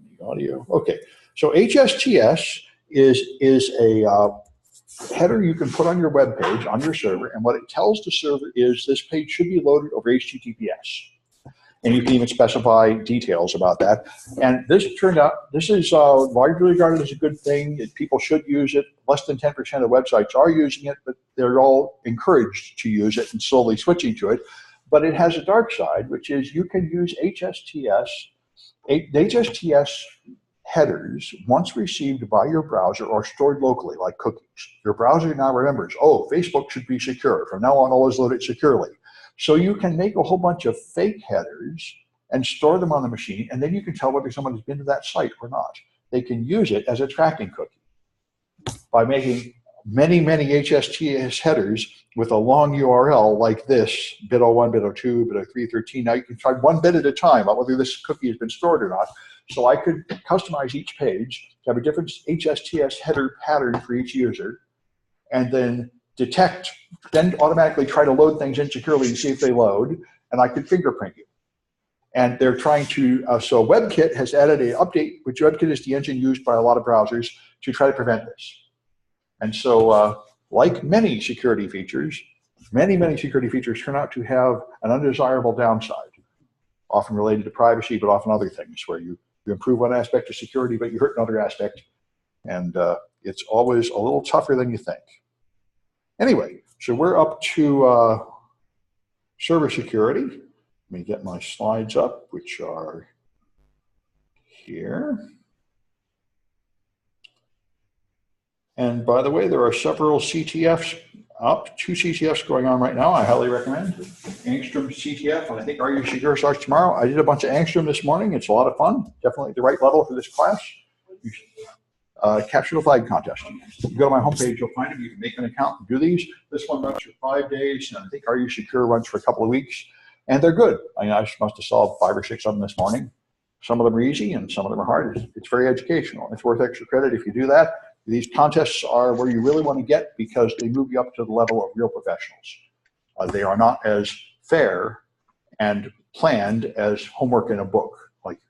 on the audio. Okay, so HSTS is a header you can put on your web page, on your server, and what it tells the server is this page should be loaded over HTTPS. And you can even specify details about that. And this turned out, this is largely regarded as a good thing. People should use it. Less than 10% of websites are using it, but they're all encouraged to use it and slowly switching to it. But it has a dark side, which is you can use HSTS headers once received by your browser or stored locally, like cookies. Your browser now remembers, oh, Facebook should be secure. From now on, always load it securely. So you can make a whole bunch of fake headers and store them on the machine, and then you can tell whether someone has been to that site or not. They can use it as a tracking cookie by making many, many HSTS headers with a long URL like this, bit01, bit02, bit0313. Now you can try one bit at a time about whether this cookie has been stored or not. So I could customize each page to have a different HSTS header pattern for each user, and then detect, then automatically try to load things insecurely and see if they load, and I could fingerprint you. And they're trying to, so WebKit has added an update, which WebKit is the engine used by a lot of browsers to try to prevent this. And so like many security features, many security features turn out to have an undesirable downside, often related to privacy, but often other things where you improve one aspect of security, but you hurt another aspect. And it's always a little tougher than you think. Anyway, so we're up to server security. Let me get my slides up, which are here. And by the way, there are several CTFs up, 2 CTFs going on right now. I highly recommend Angstrom CTF, and I think Are You Secure starts tomorrow. I did a bunch of Angstrom this morning. It's a lot of fun. Definitely the right level for this class. Capture the flag contest. You go to my homepage, you'll find them. You can make an account and do these. This one runs for 5 days, and I think Are You Secure runs for a couple of weeks. And they're good. I mean, I must have solved 5 or 6 of them this morning. Some of them are easy, and some of them are hard. It's very educational. It's worth extra credit if you do that. These contests are where you really want to get because they move you up to the level of real professionals. They are not as fair and planned as homework in a book, like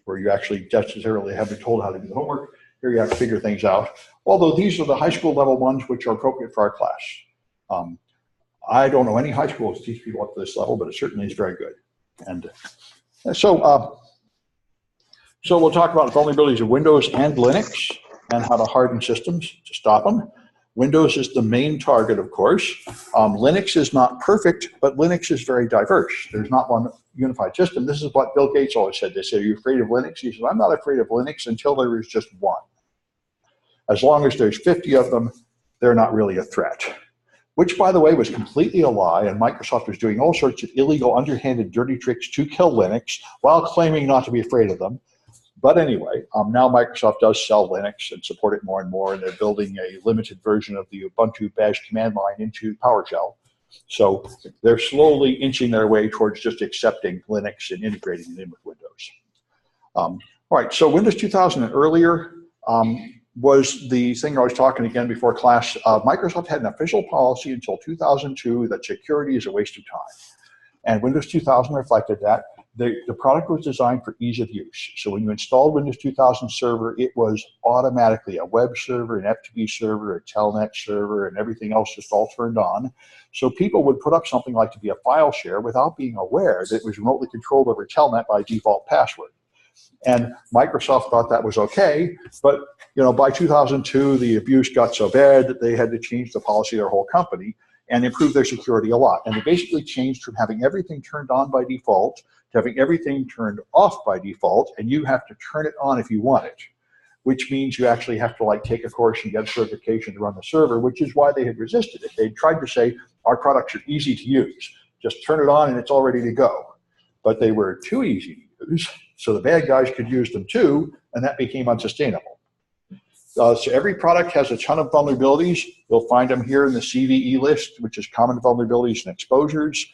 where you actually necessarily have been told how to do the homework. Here you have to figure things out. Although these are the high school level ones which are appropriate for our class. I don't know any high schools that teach people up to this level, but it certainly is very good. And so we'll talk about vulnerabilities of Windows and Linux and how to harden systems to stop them. Windows is the main target, of course. Linux is not perfect, but Linux is very diverse. There's not one unified system. This is what Bill Gates always said. They said, are you afraid of Linux? He said, I'm not afraid of Linux until there is just one. As long as there's 50 of them, they're not really a threat. Which, by the way, was completely a lie, and Microsoft was doing all sorts of illegal, underhanded, dirty tricks to kill Linux while claiming not to be afraid of them. But anyway, now Microsoft does sell Linux and support it more and more, and they're building a limited version of the Ubuntu bash command line into PowerShell. So they're slowly inching their way towards just accepting Linux and integrating it in with Windows. All right, so Windows 2000 and earlier was the thing I was talking again before class. Microsoft had an official policy until 2002 that security is a waste of time. And Windows 2000 reflected that. The product was designed for ease of use. So when you installed Windows 2000 Server, it was automatically a web server, an FTP server, a telnet server, and everything else just all turned on. So people would put up something like to be a file share without being aware that it was remotely controlled over telnet by default password. And Microsoft thought that was okay, but by 2002, the abuse got so bad that they had to change the policy of their whole company and improve their security a lot. And they basically changed from having everything turned on by default to having everything turned off by default, and you have to turn it on if you want it, which means you actually have to take a course and get a certification to run the server, which is why they had resisted it. They tried to say, our products are easy to use. Just turn it on and it's all ready to go. But they were too easy to use, so the bad guys could use them too, and that became unsustainable. So every product has a ton of vulnerabilities. You'll find them here in the CVE list, which is common vulnerabilities and exposures.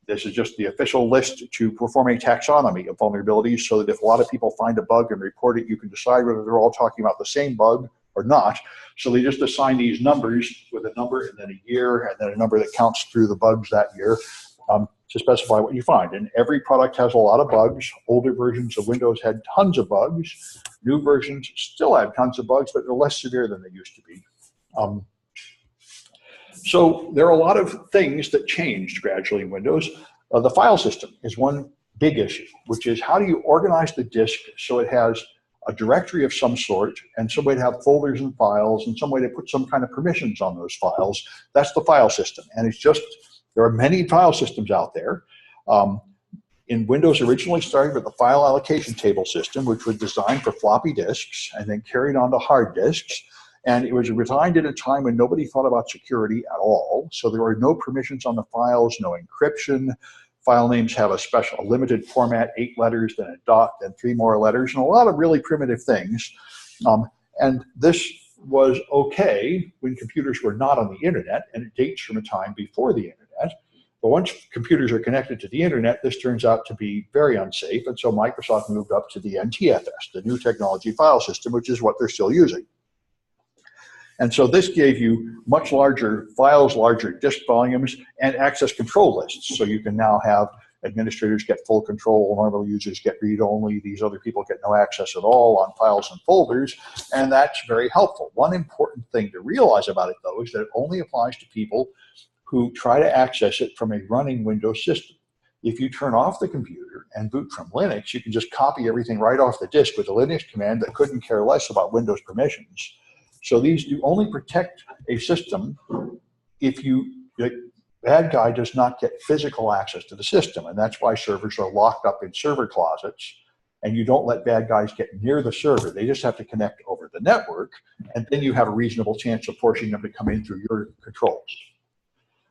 This is just the official list to perform a taxonomy of vulnerabilities so that if a lot of people find a bug and report it, you can decide whether they're all talking about the same bug or not. So they just assign these numbers with a number and then a year and then a number that counts through the bugs that year. to specify what you find. And every product has a lot of bugs. Older versions of Windows had tons of bugs. New versions still have tons of bugs, but they're less severe than they used to be. So there are a lot of things that changed gradually in Windows. The file system is one big issue, which is how do you organize the disk so it has a directory of some sort and some way to have folders and files and some way to put some kind of permissions on those files. That's the file system. And it's just, there are many file systems out there. In Windows originally started with the file allocation table system, which was designed for floppy disks and then carried on to hard disks. And it was designed at a time when nobody thought about security at all. So there were no permissions on the files, no encryption. File names have a limited format, 8 letters, then a dot, then 3 more letters, and a lot of really primitive things. And this was okay when computers were not on the internet, and it dates from a time before the internet. But once computers are connected to the internet, this turns out to be very unsafe. And so Microsoft moved up to the NTFS, the New Technology File System, which is what they're still using. And so this gave you much larger files, larger disk volumes, and access control lists. So you can now have administrators get full control, normal users get read-only, these other people get no access at all on files and folders, and that's very helpful. One important thing to realize about it, though, is that it only applies to people who try to access it from a running Windows system. If you turn off the computer and boot from Linux, you can just copy everything right off the disk with a Linux command that couldn't care less about Windows permissions. So these do only protect a system if the bad guy does not get physical access to the system. And that's why servers are locked up in server closets, and you don't let bad guys get near the server. They just have to connect over the network, and then you have a reasonable chance of forcing them to come in through your controls.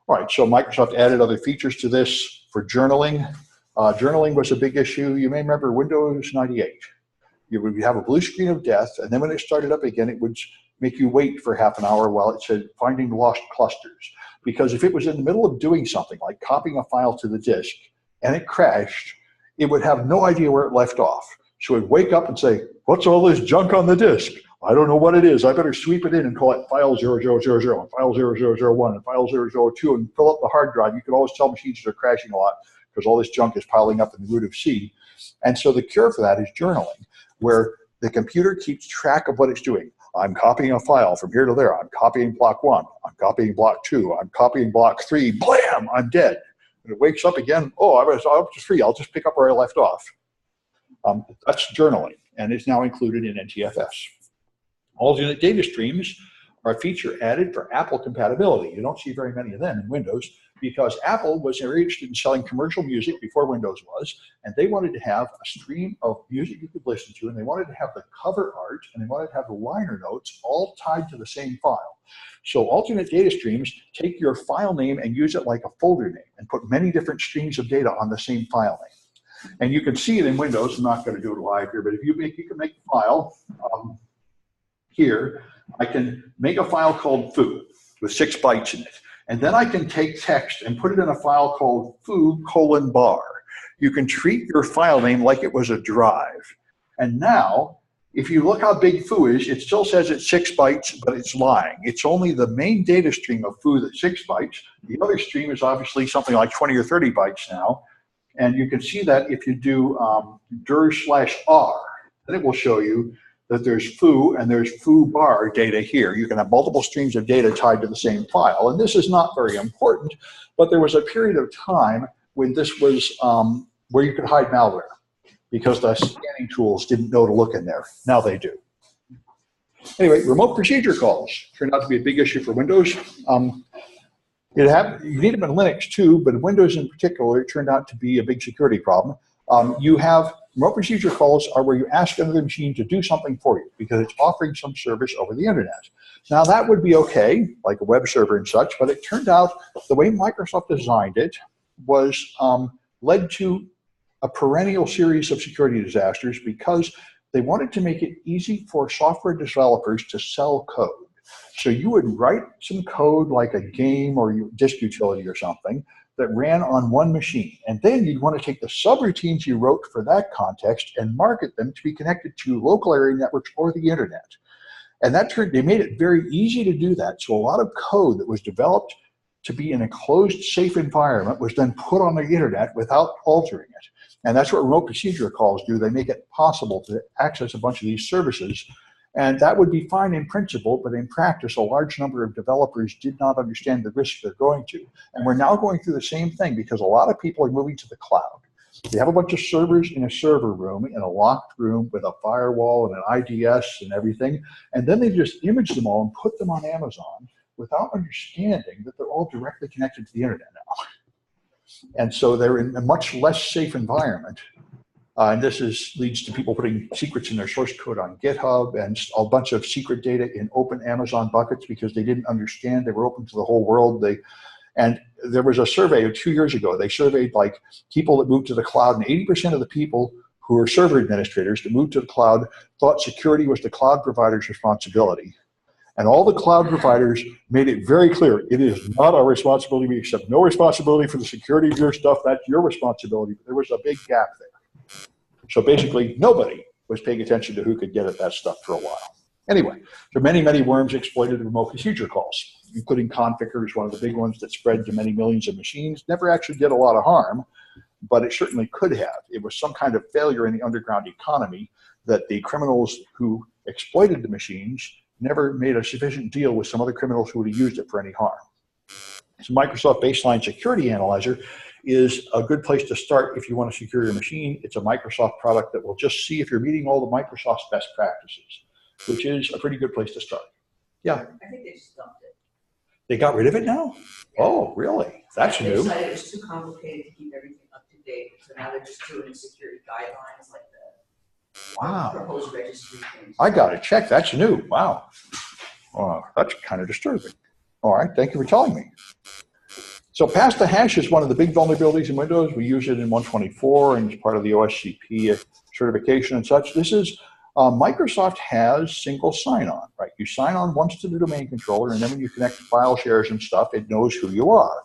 All right, so Microsoft added other features to this for journaling. Journaling was a big issue. You may remember Windows 98. You would have a blue screen of death, and then when it started up again, it would make you wait for half an hour while it said finding lost clusters. Because if it was in the middle of doing something like copying a file to the disk and it crashed, it would have no idea where it left off. So it would wake up and say, what's all this junk on the disk? I don't know what it is. I better sweep it in and call it file 0000 and file 0001 and file 002 and fill up the hard drive. You can always tell machines that are crashing a lot because all this junk is piling up in the root of C. And so the cure for that is journaling, where the computer keeps track of what it's doing. I'm copying a file from here to there. I'm copying block 1. I'm copying block 2. I'm copying block 3. Blam! I'm dead. And it wakes up again. Oh, I was up to 3. I'll just pick up where I left off. That's journaling, and it's now included in NTFS. Alternate data streams are a feature added for Apple compatibility. You don't see very many of them in Windows because Apple was very interested in selling commercial music before Windows was, and they wanted to have a stream of music you could listen to, and they wanted to have the cover art, and they wanted to have the liner notes all tied to the same file. So alternate data streams take your file name and use it like a folder name and put many different streams of data on the same file name. And you can see it in Windows. I'm not going to do it live here, but if you can make a file here. I can make a file called foo with 6 bytes in it. And then I can take text and put it in a file called foo::bar. You can treat your file name like it was a drive. And now, if you look how big foo is, it still says it's 6 bytes, but it's lying. It's only the main data stream of foo that's 6 bytes. The other stream is obviously something like 20 or 30 bytes now. And you can see that if you do dir/r, then it will show you that there's foo and there's foo::bar data here. You can have multiple streams of data tied to the same file. And this is not very important, but there was a period of time when this was where you could hide malware because the scanning tools didn't know to look in there. Now they do. Anyway, remote procedure calls turned out to be a big issue for Windows. You need them in Linux too, but in Windows in particular, it turned out to be a big security problem. You have remote procedure calls are where you ask another machine to do something for you because it's offering some service over the internet. Now that would be okay, like a web server and such, but it turned out the way Microsoft designed it was led to a perennial series of security disasters because they wanted to make it easy for software developers to sell code. So you would write some code like a game or disk utility or something that ran on one machine. And then you'd want to take the subroutines you wrote for that context and market them to be connected to local area networks or the internet. And they made it very easy to do that. So a lot of code that was developed to be in a closed, safe environment was then put on the internet without altering it. And that's what remote procedure calls do. They make it possible to access a bunch of these services. And that would be fine in principle, but in practice, a large number of developers did not understand the risk they're going to. And we're now going through the same thing because a lot of people are moving to the cloud. They have a bunch of servers in a server room, in a locked room with a firewall and an IDS and everything. And then they just image them all and put them on Amazon without understanding that they're all directly connected to the internet now. And so they're in a much less safe environment. And this leads to people putting secrets in their source code on GitHub and a bunch of secret data in open Amazon buckets because they didn't understand they were open to the whole world. And there was a survey 2 years ago. They surveyed like people that moved to the cloud, and 80% of the people who were server administrators that moved to the cloud thought security was the cloud provider's responsibility. And all the cloud providers made it very clear, it is not our responsibility. We accept no responsibility for the security of your stuff. That's your responsibility. But there was a big gap there. So basically, nobody was paying attention to who could get at that stuff for a while. Anyway, so many worms exploited remote procedure calls, including Conficker is one of the big ones that spread to many millions of machines. Never actually did a lot of harm, but it certainly could have. It was some kind of failure in the underground economy that the criminals who exploited the machines never made a sufficient deal with some other criminals who would have used it for any harm. So Microsoft Baseline Security Analyzer is a good place to start if you want to secure your machine. It's a Microsoft product that will just see if you're meeting all the Microsoft's best practices, which is a pretty good place to start. Yeah? I think they just dumped it. They got rid of it now? Yeah. Oh, really? That's new. They decided it was too complicated to keep everything up to date, so now they're just doing security guidelines like the proposed registry things. I got to check. That's new. Wow. That's kind of disturbing. All right. Thank you for telling me. So pass the hash is one of the big vulnerabilities in Windows. We use it in 124 and it's part of the OSCP certification and such. This is Microsoft has single sign-on, right? You sign on once to the domain controller, and then when you connect to file shares and stuff, it knows who you are.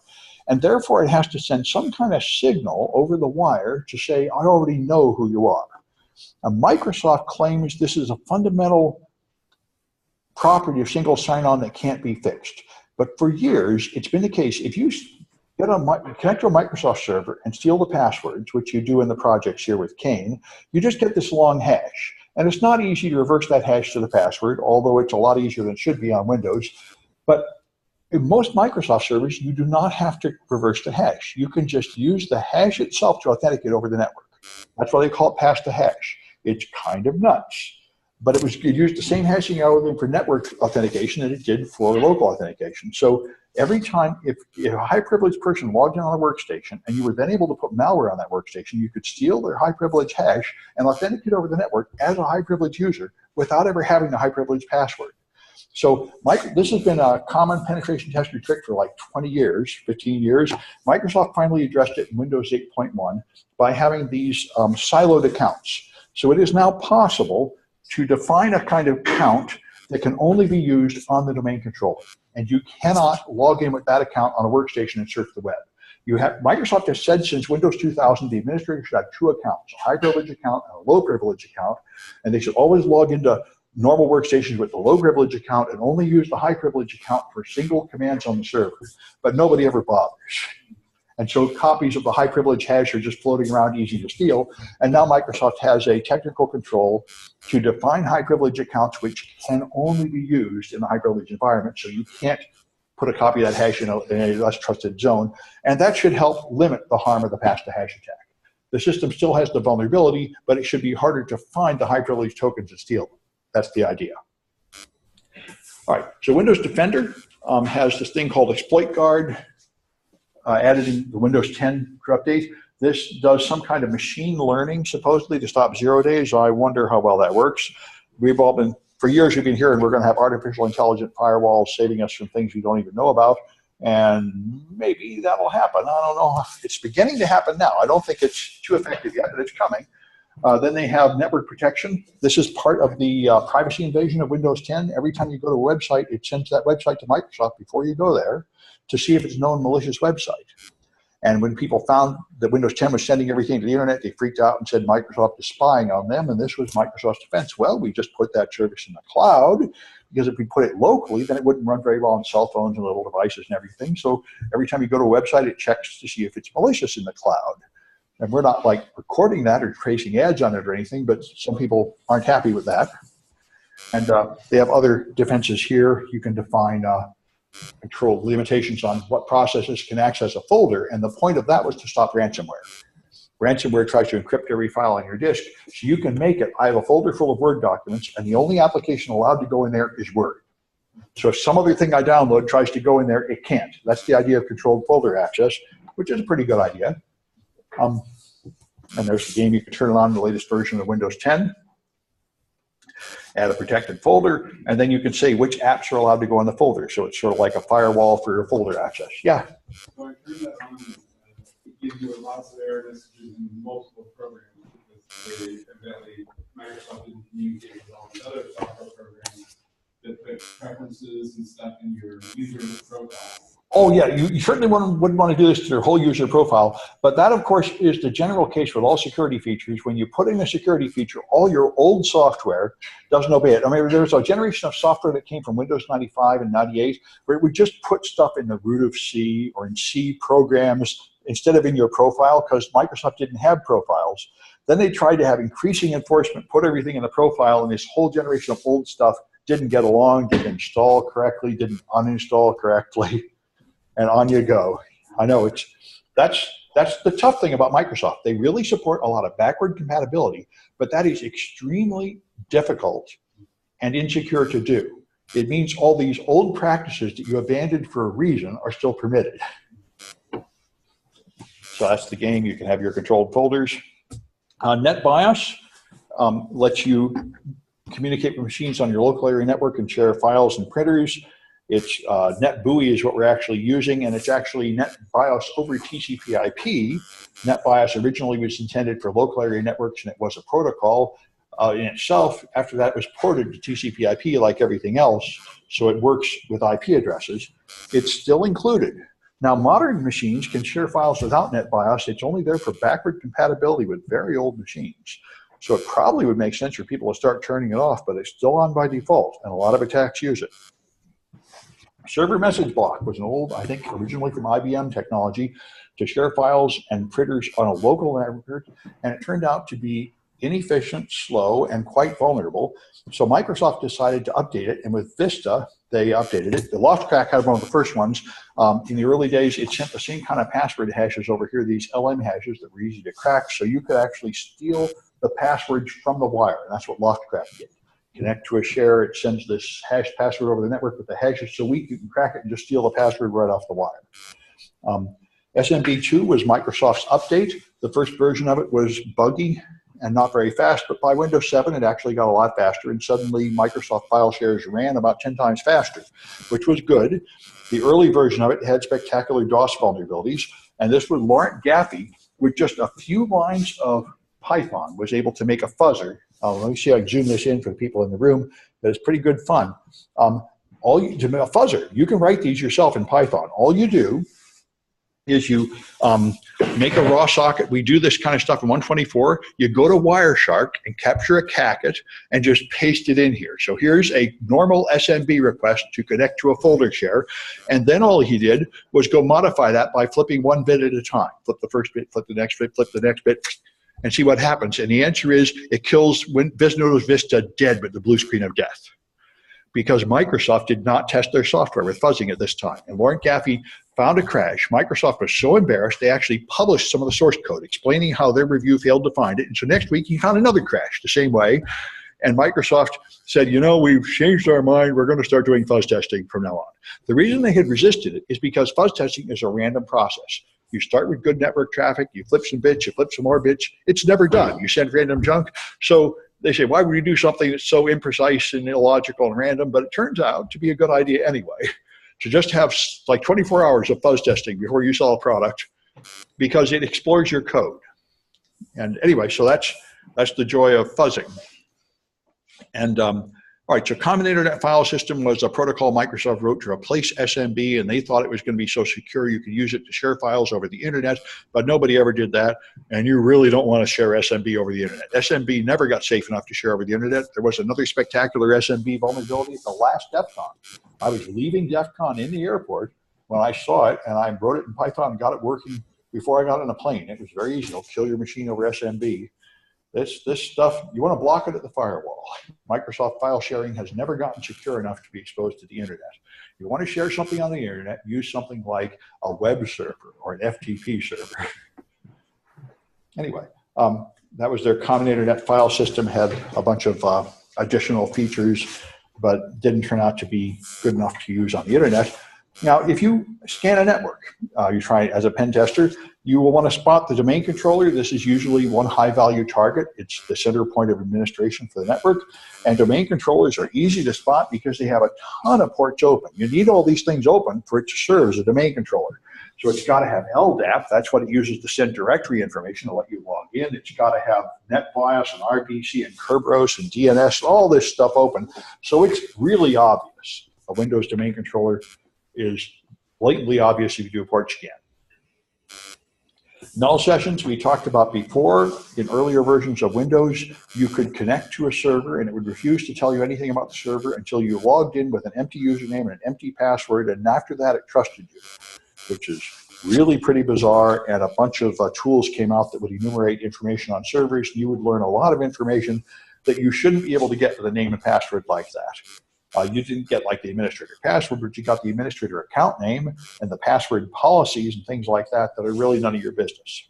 And therefore, it has to send some kind of signal over the wire to say, I already know who you are. Now, Microsoft claims this is a fundamental property of single sign-on that can't be fixed. But for years, it's been the case. If you connect to a Microsoft server and steal the passwords, which you do in the projects here with Kane, you just get this long hash. And it's not easy to reverse that hash to the password, although it's a lot easier than it should be on Windows. But in most Microsoft servers, you do not have to reverse the hash. You can just use the hash itself to authenticate over the network. That's why they call it pass the hash. It's kind of nuts. But it used the same hashing algorithm for network authentication that it did for local authentication. So every time, if a high-privileged person logged in on a workstation and you were then able to put malware on that workstation, you could steal their high-privilege hash and authenticate over the network as a high-privileged user without ever having the high-privileged password. So this has been a common penetration tester trick for like 20 years, 15 years. Microsoft finally addressed it in Windows 8.1 by having these siloed accounts. So it is now possible to define a kind of account that can only be used on the domain controller. And you cannot log in with that account on a workstation and surf the web. Microsoft has said since Windows 2000, the administrator should have two accounts, a high privilege account and a low privilege account, and they should always log into normal workstations with the low privilege account and only use the high privilege account for single commands on the server. But nobody ever bothers. And so copies of the high privilege hash are just floating around, easy to steal. And now Microsoft has a technical control to define high privilege accounts which can only be used in the high privilege environment. So you can't put a copy of that hash in a less trusted zone. And that should help limit the harm of the pass the hash attack. The system still has the vulnerability, but it should be harder to find the high privilege tokens and steal them. That's the idea. All right, so Windows Defender has this thing called Exploit Guard added in the Windows 10 update. This does some kind of machine learning, supposedly, to stop 0 days. I wonder how well that works. We've all been, for years we've been hearing we're going to have artificial intelligent firewalls saving us from things we don't even know about. And maybe that'll happen. I don't know. It's beginning to happen now. I don't think it's too effective yet, but it's coming. Then they have network protection. This is part of the privacy invasion of Windows 10. Every time you go to a website, it sends that website to Microsoft before you go there to see if it's a known malicious website. And when people found that Windows 10 was sending everything to the internet, they freaked out and said Microsoft is spying on them, and this was Microsoft's defense. Well, we just put that service in the cloud, because if we put it locally, then it wouldn't run very well on cell phones and little devices and everything. So every time you go to a website, it checks to see if it's malicious in the cloud. And we're not like recording that or tracing ads on it or anything, but some people aren't happy with that. And they have other defenses here. You can define control limitations on what processes can access a folder. And the point of that was to stop ransomware. Ransomware tries to encrypt every file on your disk. So you can make it, I have a folder full of Word documents, and the only application allowed to go in there is Word. So if some other thing I download tries to go in there, it can't. That's the idea of controlled folder access, which is a pretty good idea. And there's the game. You can turn it on the latest version of Windows 10. Add a protected folder, and then you can say which apps are allowed to go in the folder. So it's sort of like a firewall for your folder access. Yeah? So I turned that on, it gives you lots of error messages in multiple programs because they evidently Microsoft didn't communicate with all the other software programs that put preferences and stuff in your user profile. Oh, yeah, you certainly wouldn't want to do this to your whole user profile, but that, of course, is the general case with all security features. When you put in a security feature, all your old software doesn't obey it. I mean, there was a generation of software that came from Windows 95 and 98 where it would just put stuff in the root of C or in C programs instead of in your profile because Microsoft didn't have profiles. Then they tried to have increasing enforcement, put everything in the profile, and this whole generation of old stuff didn't get along, didn't install correctly, didn't uninstall correctly. And on you go. I know that's the tough thing about Microsoft. They really support a lot of backward compatibility, but that is extremely difficult and insecure to do. It means all these old practices that you abandoned for a reason are still permitted. So that's the game. You can have your controlled folders. NetBIOS lets you communicate with machines on your local area network and share files and printers. It's NetBUI is what we're actually using, and it's actually NetBIOS over TCP/IP. NetBIOS originally was intended for local area networks, and it was a protocol in itself. After that, it was ported to TCP/IP like everything else, so it works with IP addresses. It's still included. Now, modern machines can share files without NetBIOS. It's only there for backward compatibility with very old machines. So it probably would make sense for people to start turning it off, but it's still on by default, and a lot of attacks use it. Server message block was an old, I think, originally from IBM technology to share files and printers on a local network, and it turned out to be inefficient, slow, and quite vulnerable. So Microsoft decided to update it, and with Vista, they updated it. The Loftcrack had one of the first ones. In the early days, it sent the same kind of password hashes over here, these LM hashes that were easy to crack, so you could actually steal the passwords from the wire, and that's what Loftcrack did. Connect to a share, it sends this hash password over the network, but the hash is so weak you can crack it and just steal the password right off the wire. SMB2 was Microsoft's update. The first version of it was buggy and not very fast, but by Windows 7 it actually got a lot faster, and suddenly Microsoft file shares ran about 10 times faster, which was good. The early version of it had spectacular DOS vulnerabilities, and this was Laurent Gaffey, with just a few lines of Python, was able to make a fuzzer. Let me see how I can zoom this in for the people in the room. But it's pretty good fun. To make a fuzzer, you can write these yourself in Python. All you do is you make a raw socket. We do this kind of stuff in 124. You go to Wireshark and capture a packet and just paste it in here. So here's a normal SMB request to connect to a folder share. And then all he did was go modify that by flipping one bit at a time. Flip the first bit, flip the next bit, flip the next bit, and see what happens. And the answer is it kills Windows Vista dead with the blue screen of death, because Microsoft did not test their software with fuzzing at this time. And Laurent Gaffey found a crash. Microsoft was so embarrassed, they actually published some of the source code explaining how their review failed to find it. And so next week, he found another crash the same way. And Microsoft said, you know, we've changed our mind. We're going to start doing fuzz testing from now on. The reason they had resisted it is because fuzz testing is a random process. You start with good network traffic, you flip some bits, you flip some more bits. It's never done. You send random junk. So they say, why would you do something that's so imprecise and illogical and random? But it turns out to be a good idea anyway. To just have like 24 hours of fuzz testing before you sell a product, because it explores your code. And anyway, so that's the joy of fuzzing. And All right, so Common Internet File System was a protocol Microsoft wrote to replace SMB, and they thought it was going to be so secure you could use it to share files over the internet, but nobody ever did that, and you really don't want to share SMB over the internet. SMB never got safe enough to share over the internet. There was another spectacular SMB vulnerability at the last DEF CON. I was leaving DEF CON in the airport when I saw it, and I wrote it in Python and got it working before I got on a plane. It was very easy. It'll kill your machine over SMB. This stuff, you want to block it at the firewall. Microsoft file sharing has never gotten secure enough to be exposed to the internet. If you want to share something on the internet, use something like a web server or an FTP server. Anyway, that was their Common Internet File System, had a bunch of additional features, but didn't turn out to be good enough to use on the internet. Now, if you scan a network, you try it as a pen tester, you will want to spot the domain controller. This is usually one high-value target. It's the center point of administration for the network. And domain controllers are easy to spot because they have a ton of ports open. You need all these things open for it to serve as a domain controller. So it's got to have LDAP. That's what it uses to send directory information to let you log in. It's got to have NetBIOS and RPC and Kerberos and DNS, all this stuff open. So it's really obvious. A Windows domain controller is blatantly obvious if you do a port scan. Null sessions we talked about before. In earlier versions of Windows, you could connect to a server and it would refuse to tell you anything about the server until you logged in with an empty username and an empty password, and after that it trusted you, which is really pretty bizarre. And a bunch of tools came out that would enumerate information on servers. You would learn a lot of information that you shouldn't be able to get with a name and password like that. You didn't get like the administrator password, but you got the administrator account name and the password policies and things like that that are really none of your business.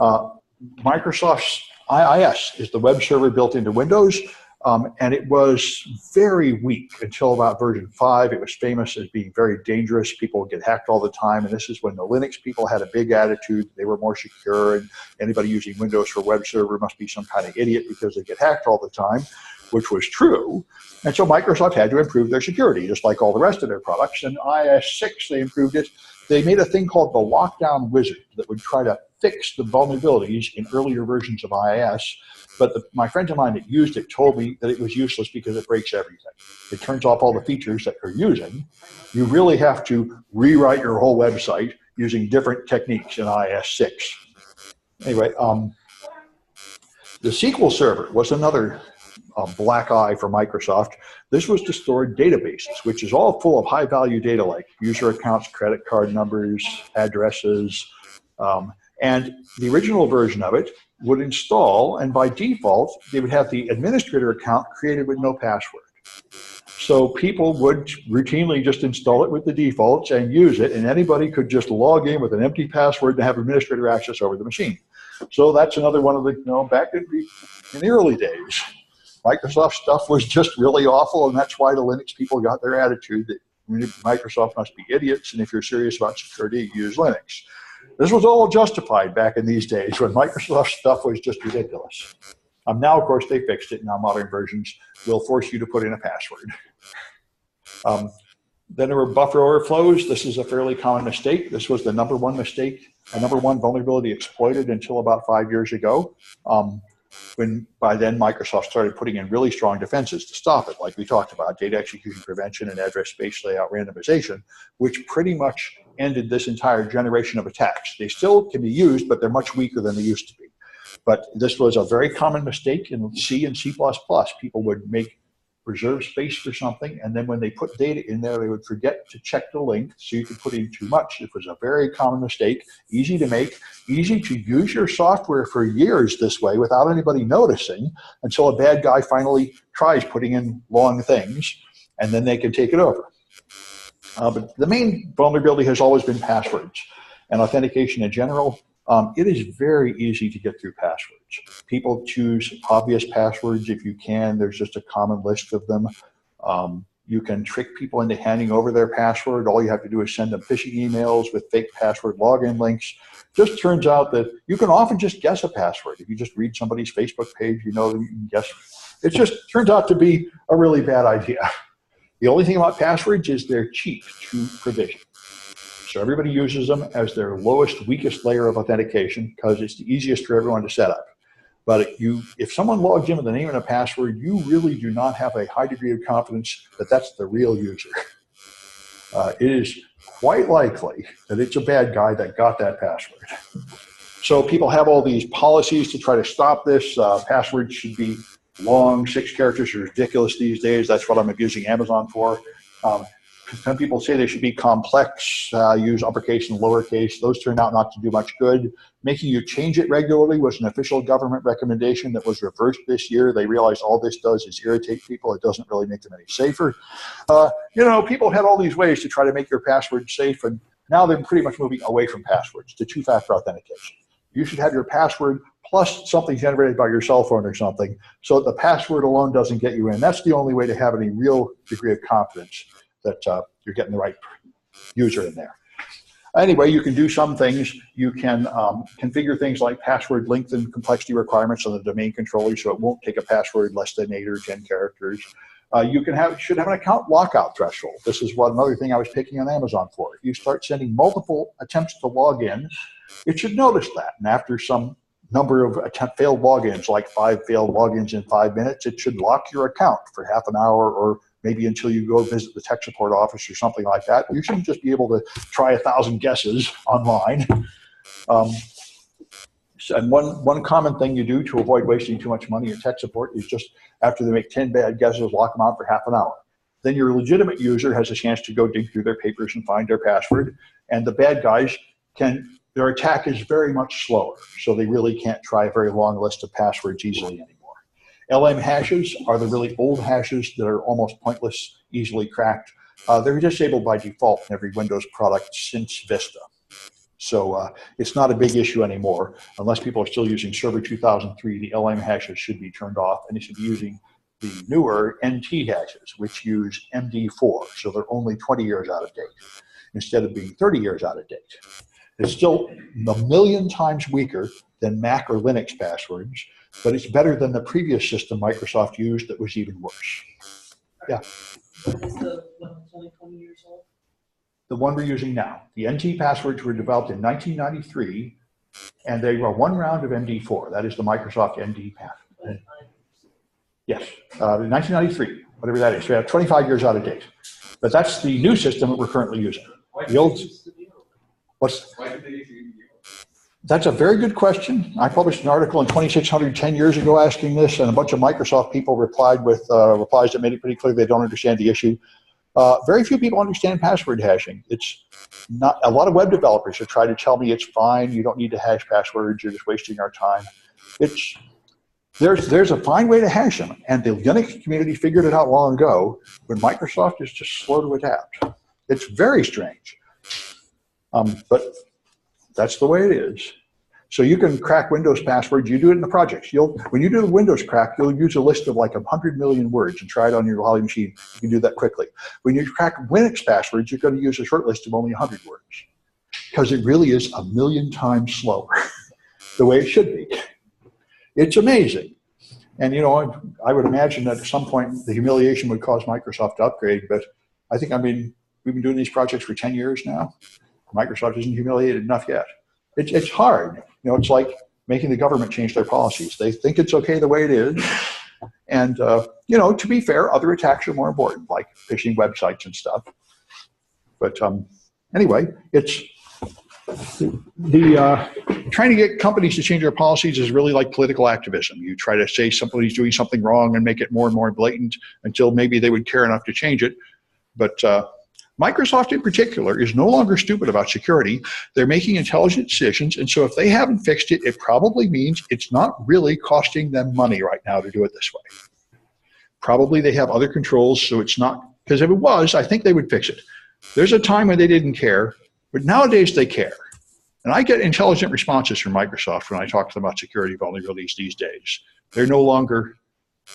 Microsoft's IIS is the web server built into Windows, and it was very weak until about version 5. It was famous as being very dangerous. People would get hacked all the time, and this is when the Linux people had a big attitude. They were more secure, and anybody using Windows for web server must be some kind of idiot because they get hacked all the time, which was true. And so Microsoft had to improve their security, just like all the rest of their products. And IIS 6, they improved it. They made a thing called the lockdown wizard that would try to fix the vulnerabilities in earlier versions of IIS. But my friends of mine that used it told me that it was useless because it breaks everything. It turns off all the features that you're using. You really have to rewrite your whole website using different techniques in IIS 6. Anyway, the SQL Server was another black eye for Microsoft. This was to store databases, which is all full of high-value data like user accounts, credit card numbers, addresses, and the original version of it would install, and by default, they would have the administrator account created with no password. So people would routinely just install it with the defaults and use it, and anybody could just log in with an empty password and have administrator access over the machine. So that's another one of the, back in the early days, Microsoft stuff was just really awful, and that's why the Linux people got their attitude that Microsoft must be idiots, and if you're serious about security, use Linux. This was all justified back in these days when Microsoft stuff was just ridiculous. Now, of course, they fixed it. Now modern versions will force you to put in a password. Then there were buffer overflows. This is a fairly common mistake. This was the number one mistake, a number one vulnerability exploited until about 5 years ago. When by then Microsoft started putting in really strong defenses to stop it, like we talked about, data execution prevention and address space layout randomization, which pretty much ended this entire generation of attacks. They still can be used, but they're much weaker than they used to be. But this was a very common mistake in C and C++. People would make reserve space for something, and then when they put data in there, they would forget to check the link, so you could put in too much. It was a very common mistake, easy to make, easy to use your software for years this way without anybody noticing until a bad guy finally tries putting in long things, and then they can take it over. But the main vulnerability has always been passwords and authentication in general. It is very easy to get through passwords. People choose obvious passwords if you can. There's just a common list of them. You can trick people into handing over their password. All you have to do is send them phishing emails with fake password login links. Just turns out that you can often just guess a password. If you just read somebody's Facebook page, you know that you can guess. It just turns out to be a really bad idea. The only thing about passwords is they're cheap to provision. So everybody uses them as their lowest, weakest layer of authentication because it's the easiest for everyone to set up. But if someone logs in with a name and a password, you really do not have a high degree of confidence that that's the real user. It is quite likely that it's a bad guy that got that password. So people have all these policies to try to stop this. Passwords should be long, 6 characters are ridiculous these days. That's what I'm abusing Amazon for. Some people say they should be complex, use uppercase and lowercase. Those turned out not to do much good. Making you change it regularly was an official government recommendation that was reversed this year. They realized all this does is irritate people. It doesn't really make them any safer. People had all these ways to try to make your password safe, and now they're pretty much moving away from passwords to two-factor authentication. You should have your password plus something generated by your cell phone or something, so that the password alone doesn't get you in. That's the only way to have any real degree of confidence that you're getting the right user in there. Anyway, you can do some things. You can configure things like password length and complexity requirements on the domain controller, so it won't take a password less than 8 or 10 characters. You should have an account lockout threshold. This is another thing I was picking on Amazon for. If you start sending multiple attempts to log in, it should notice that. And after some number of failed logins, like 5 failed logins in 5 minutes, it should lock your account for half an hour or maybe until you go visit the tech support office or something like that. You shouldn't just be able to try 1,000 guesses online. And one common thing you do to avoid wasting too much money in tech support is just after they make 10 bad guesses, lock them out for half an hour. Then your legitimate user has a chance to go dig through their papers and find their password. And the bad guys their attack is very much slower, so they really can't try a very long list of passwords easily anymore. LM hashes are the really old hashes that are almost pointless, easily cracked. They're disabled by default in every Windows product since Vista. So it's not a big issue anymore. Unless people are still using Server 2003, the LM hashes should be turned off, and they should be using the newer NT hashes, which use MD4, so they're only 20 years out of date, instead of being 30 years out of date. It's still a million times weaker than Mac or Linux passwords, but it's better than the previous system Microsoft used that was even worse. Yeah. What is the one that's only 20 years old? The one we're using now. The NT passwords were developed in 1993, and they were one round of MD4. That is the Microsoft ND password. Yes, 1993, whatever that is. So we have 25 years out of date. But that's the new system that we're currently using. The old. That's a very good question. I published an article in 2600 10 years ago asking this, and a bunch of Microsoft people replied with replies that made it pretty clear they don't understand the issue. Very few people understand password hashing. It's not. A lot of web developers have tried to tell me it's fine. You don't need to hash passwords. You're just wasting our time. There's a fine way to hash them, and the Linux community figured it out long ago. But Microsoft is just slow to adapt. It's very strange. But that's the way it is. So you can crack Windows passwords. You do it in the projects. When you do the Windows crack, you'll use a list of like 100 million words and try it on your Holly machine. You can do that quickly. When you crack Linux passwords, you're going to use a short list of only 100 words because it really is a million times slower the way it should be. It's amazing. And, I would imagine that at some point the humiliation would cause Microsoft to upgrade. But I think, we've been doing these projects for 10 years now. Microsoft isn't humiliated enough yet. It's hard. It's like making the government change their policies. They think it's okay the way it is. And, to be fair, other attacks are more important, like phishing websites and stuff. But anyway, it's trying to get companies to change their policies is really like political activism. You try to say somebody's doing something wrong and make it more and more blatant until maybe they would care enough to change it. But Microsoft in particular is no longer stupid about security. They're making intelligent decisions, and so if they haven't fixed it, it probably means it's not really costing them money right now to do it this way. Probably they have other controls, so it's not, because if it was, I think they would fix it. There's a time when they didn't care, but nowadays they care. And I get intelligent responses from Microsoft when I talk to them about security vulnerabilities these days. They're no longer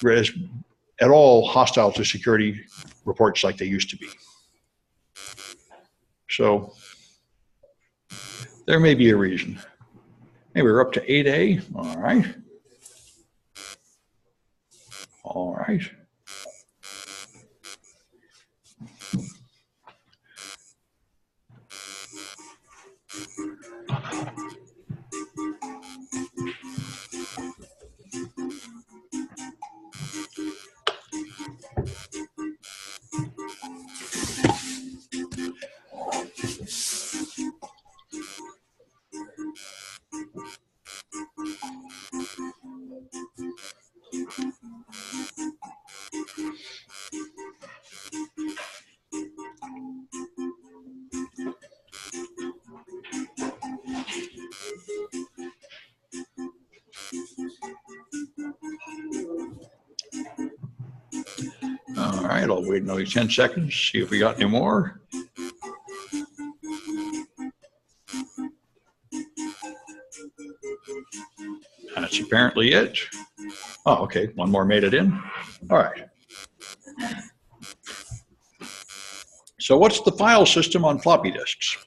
at all hostile to security reports like they used to be. So there may be a reason. Hey, we're up to 8A. All right. All right. All right, I'll wait another 10 seconds, see if we got any more. That's apparently it. Oh, okay, one more made it in. All right. So what's the file system on floppy disks?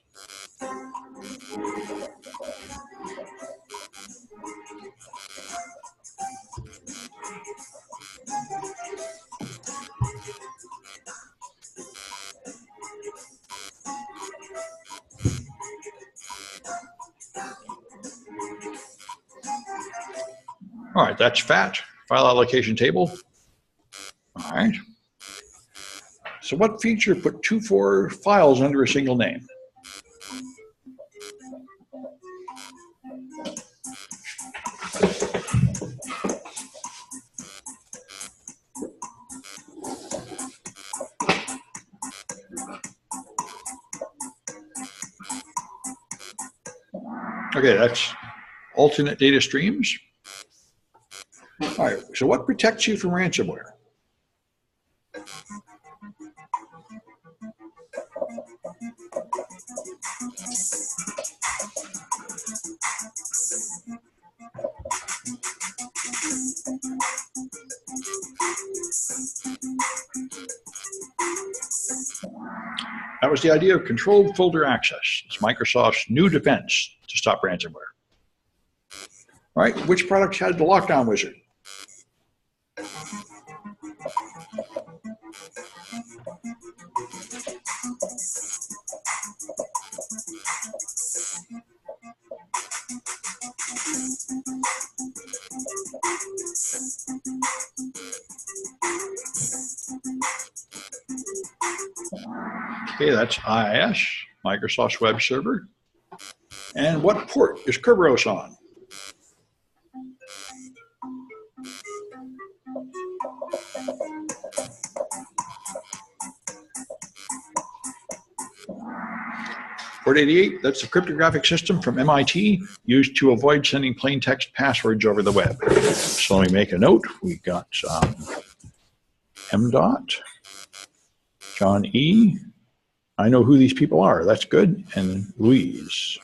All right, that's FAT, file allocation table. All right. So what feature put 2 files under a single name? Okay, that's alternate data streams. All right, so what protects you from ransomware? That was the idea of controlled folder access. It's Microsoft's new defense to stop ransomware. All right, which products had the lockdown wizard? Okay, that's IIS, Microsoft's web server. And what port is Kerberos on? Port 88, that's a cryptographic system from MIT used to avoid sending plain text passwords over the web. So let me make a note. We got M. John E. I know who these people are. That's good. And Louise.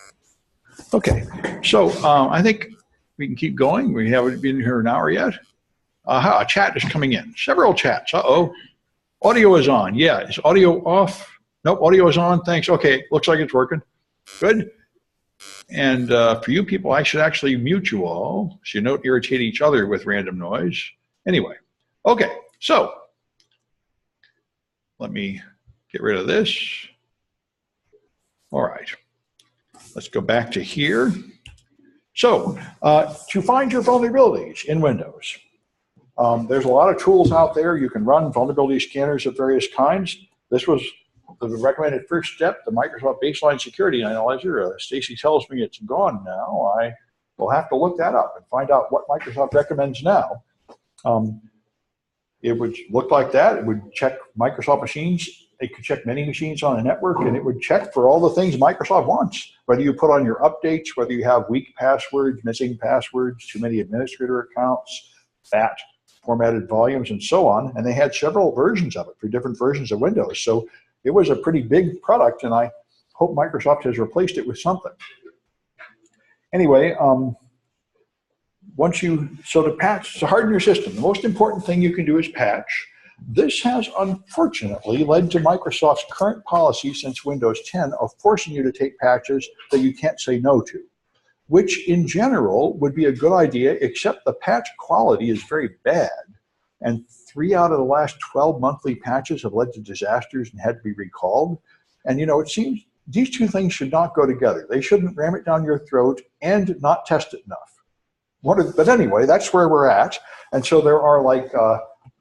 Okay, so I think we can keep going. We haven't been here an hour yet. A chat is coming in. Several chats. Uh-oh. Audio is on. Yeah, is audio off? Nope, audio is on. Thanks. Okay, looks like it's working. Good. And for you people, I should actually mute you all so you don't irritate each other with random noise. Anyway, okay, so let me get rid of this. All right, let's go back to here. So to find your vulnerabilities in Windows, there's a lot of tools out there. You can run vulnerability scanners of various kinds. This was the recommended first step, the Microsoft Baseline Security Analyzer. Stacy tells me it's gone now. I will have to look that up and find out what Microsoft recommends now. It would look like that. It would check Microsoft machines. It could check many machines on a network, and it would check for all the things Microsoft wants, whether you put on your updates, whether you have weak passwords, missing passwords, too many administrator accounts, fat formatted volumes, and so on. And they had several versions of it for different versions of Windows. So it was a pretty big product, and I hope Microsoft has replaced it with something. Anyway, to patch, to harden your system, the most important thing you can do is patch. This has unfortunately led to Microsoft's current policy since Windows 10 of forcing you to take patches that you can't say no to, which in general would be a good idea, except the patch quality is very bad. And 3 out of the last 12 monthly patches have led to disasters and had to be recalled. And it seems these two things should not go together. They shouldn't ram it down your throat and not test it enough. But anyway, that's where we're at. And so there are like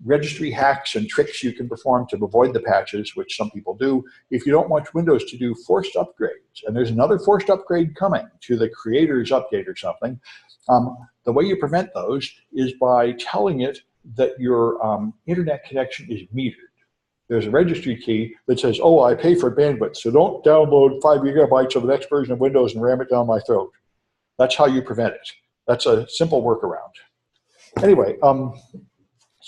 registry hacks and tricks you can perform to avoid the patches, which some people do, if you don't want Windows to do forced upgrades. And there's another forced upgrade coming to the creators update or something. The way you prevent those is by telling it that your internet connection is metered. There's a registry key that says, oh, I pay for bandwidth, so don't download 5 gigabytes of the next version of Windows and ram it down my throat. That's how you prevent it. That's a simple workaround. Anyway,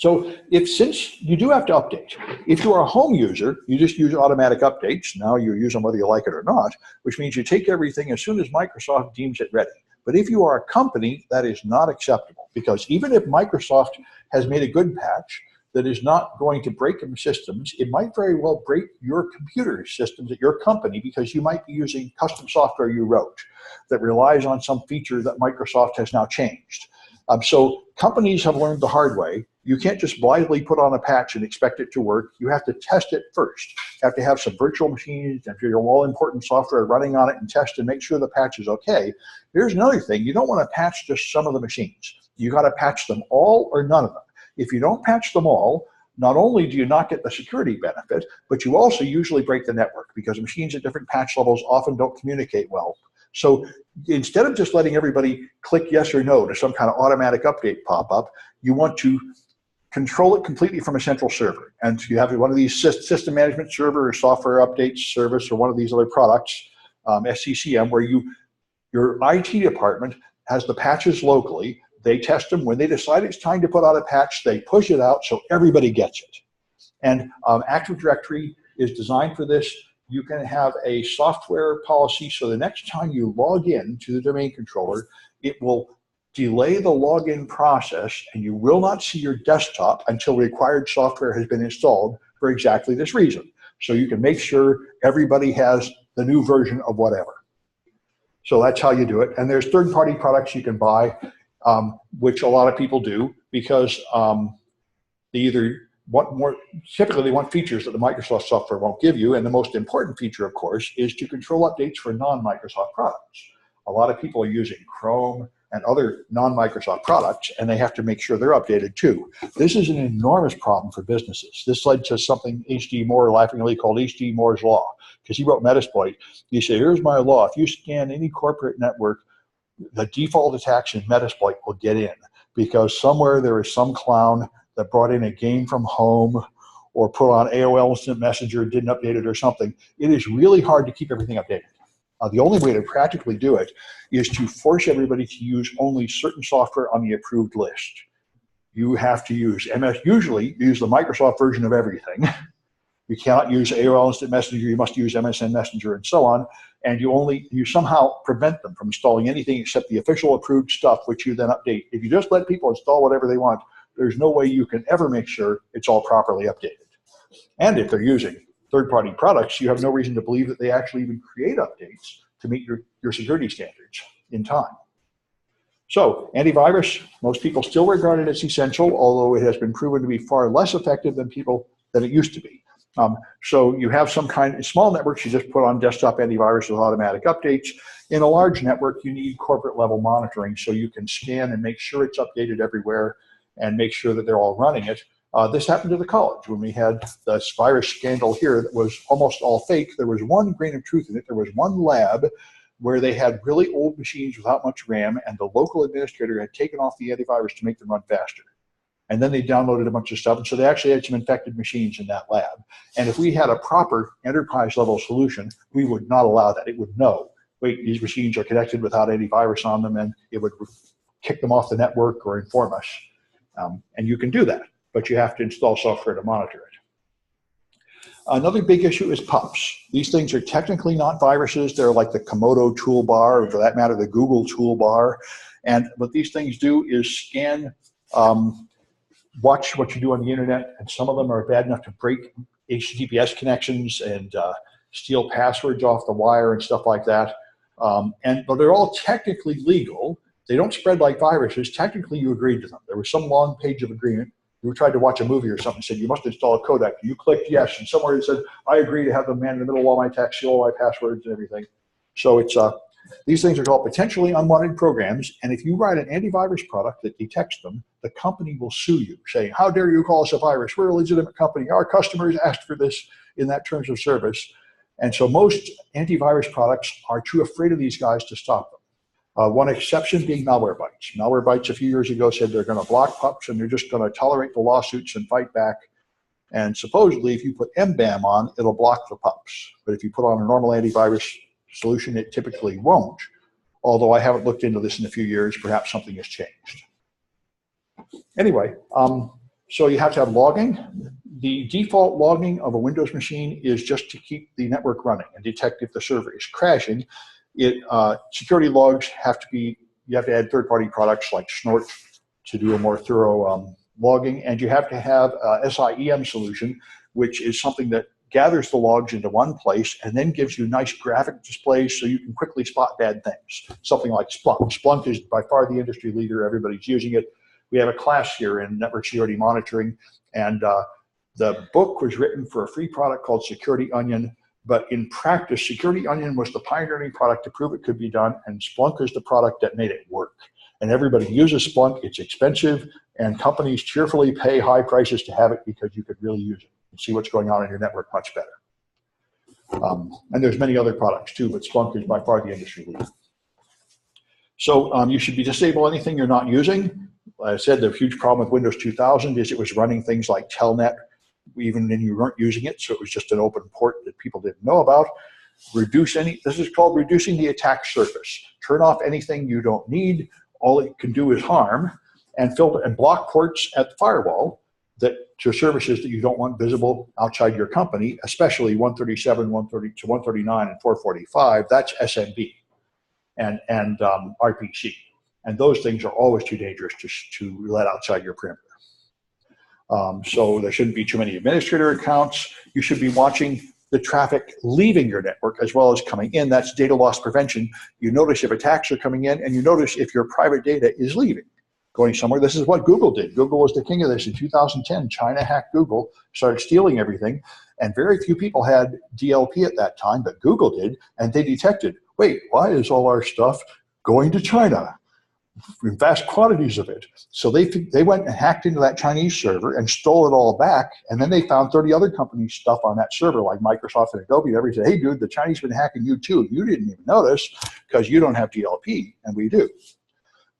So since you do have to update, if you are a home user, you just use automatic updates. Now you use them whether you like it or not, which means you take everything as soon as Microsoft deems it ready. But if you are a company, that is not acceptable, because even if Microsoft has made a good patch that is not going to break your systems, it might very well break your computer systems at your company, because you might be using custom software you wrote that relies on some feature that Microsoft has now changed. So companies have learned the hard way. You can't just blindly put on a patch and expect it to work. You have to test it first. You have to have some virtual machines and your all-important software running on it and test and make sure the patch is okay. Here's another thing. You don't want to patch just some of the machines. You got to patch them all or none of them. If you don't patch them all, not only do you not get the security benefit, but you also usually break the network, because machines at different patch levels often don't communicate well. So instead of just letting everybody click yes or no to some kind of automatic update pop up, you want to control it completely from a central server. And you have one of these system management server or software updates service or one of these other products, SCCM, where your IT department has the patches locally. They test them. When they decide it's time to put out a patch, they push it out so everybody gets it. And Active Directory is designed for this. You can have a software policy so the next time you log in to the domain controller, it will delay the login process, and you will not see your desktop until required software has been installed for exactly this reason. So you can make sure everybody has the new version of whatever. So that's how you do it. And there's third-party products you can buy, which a lot of people do, because they either want more, typically they want features that the Microsoft software won't give you. And the most important feature, of course, is to control updates for non-Microsoft products. A lot of people are using Chrome and other non-Microsoft products, and they have to make sure they're updated too. This is an enormous problem for businesses. This led to something H.D. Moore laughingly called H.D. Moore's Law, because he wrote Metasploit. He said, here's my law. If you scan any corporate network, the default attacks in Metasploit will get in, because somewhere there is some clown that brought in a game from home or put on AOL Instant Messenger, didn't update it or something. It is really hard to keep everything updated. The only way to practically do it is to force everybody to use only certain software on the approved list. You have to use usually use the Microsoft version of everything. You cannot use AOL Instant Messenger, you must use MSN Messenger and so on. And you somehow prevent them from installing anything except the official approved stuff, which you then update. If you just let people install whatever they want, there's no way you can ever make sure it's all properly updated. And if they're using third-party products, you have no reason to believe that they actually even create updates to meet your security standards in time. So antivirus, most people still regard it as essential, although it has been proven to be far less effective than it used to be. So you have some kind of small networks, you just put on desktop antivirus with automatic updates. In a large network, you need corporate level monitoring so you can scan and make sure it's updated everywhere and make sure that they're all running it. This happened to the college when we had this virus scandal here that was almost all fake. There was one grain of truth in it. There was one lab where they had really old machines without much RAM, and the local administrator had taken off the antivirus to make them run faster. And then they downloaded a bunch of stuff, and so they actually had some infected machines in that lab. And if we had a proper enterprise-level solution, we would not allow that. It would know, wait, these machines are connected without antivirus on them, and it would kick them off the network or inform us. And you can do that, but you have to install software to monitor it. Another big issue is PUPs. These things are technically not viruses. They're like the Komodo toolbar, or for that matter, the Google toolbar. And what these things do is scan, watch what you do on the internet, and some of them are bad enough to break HTTPS connections and steal passwords off the wire and stuff like that. But they're all technically legal. They don't spread like viruses. Technically, you agreed to them. There was some long page of agreement. You tried to watch a movie or something, said you must install a codec. You clicked yes, and somewhere it said, I agree to have the man in the middle of all my text, steal all my passwords and everything. So it's these things are called potentially unwanted programs, and if you write an antivirus product that detects them, the company will sue you, saying, how dare you call us a virus? We're a legitimate company. Our customers asked for this in that terms of service. And so most antivirus products are too afraid of these guys to stop them. One exception being Malwarebytes. Malwarebytes a few years ago said they're going to block PUPs and they're just going to tolerate the lawsuits and fight back. And supposedly, if you put MBAM on, it'll block the PUPs. But if you put on a normal antivirus solution, it typically won't. Although I haven't looked into this in a few years, perhaps something has changed. Anyway, So you have to have logging. The default logging of a Windows machine is just to keep the network running and detect if the server is crashing. Security logs have to be, you have to add third-party products like Snort to do a more thorough logging, and you have to have a SIEM solution, which is something that gathers the logs into one place and then gives you nice graphic displays so you can quickly spot bad things. Something like Splunk. Splunk is by far the industry leader. Everybody's using it. We have a class here in network security monitoring, and the book was written for a free product called Security Onion, but in practice, Security Onion was the pioneering product to prove it could be done, and Splunk is the product that made it work. And everybody uses Splunk. It's expensive, and companies cheerfully pay high prices to have it because you could really use it and see what's going on in your network much better. And there's many other products too, but Splunk is by far the industry leader. So you should disable anything you're not using. I said the huge problem with Windows 2000 is it was running things like Telnet even when you weren't using it, so it was just an open port that people didn't know about. This is called reducing the attack surface. Turn off anything you don't need. All it can do is harm, and filter and block ports at the firewall to services that you don't want visible outside your company, especially 137, 130 to 139, and 445. That's SMB and RPC. And those things are always too dangerous to let outside your perimeter. So there shouldn't be too many administrator accounts. You should be watching the traffic leaving your network as well as coming in. That's data loss prevention. You notice if attacks are coming in, and you notice if your private data is leaving, going somewhere. This is what Google did. Google was the king of this in 2010. China hacked Google, started stealing everything, and very few people had DLP at that time, but Google did, and they detected, wait, why is all our stuff going to China? In vast quantities of it. So they went and hacked into that Chinese server and stole it all back, and then they found 30 other companies' stuff on that server, like Microsoft and Adobe. Everybody said, hey, dude, the Chinese have been hacking you too. You didn't even notice because you don't have DLP, and we do.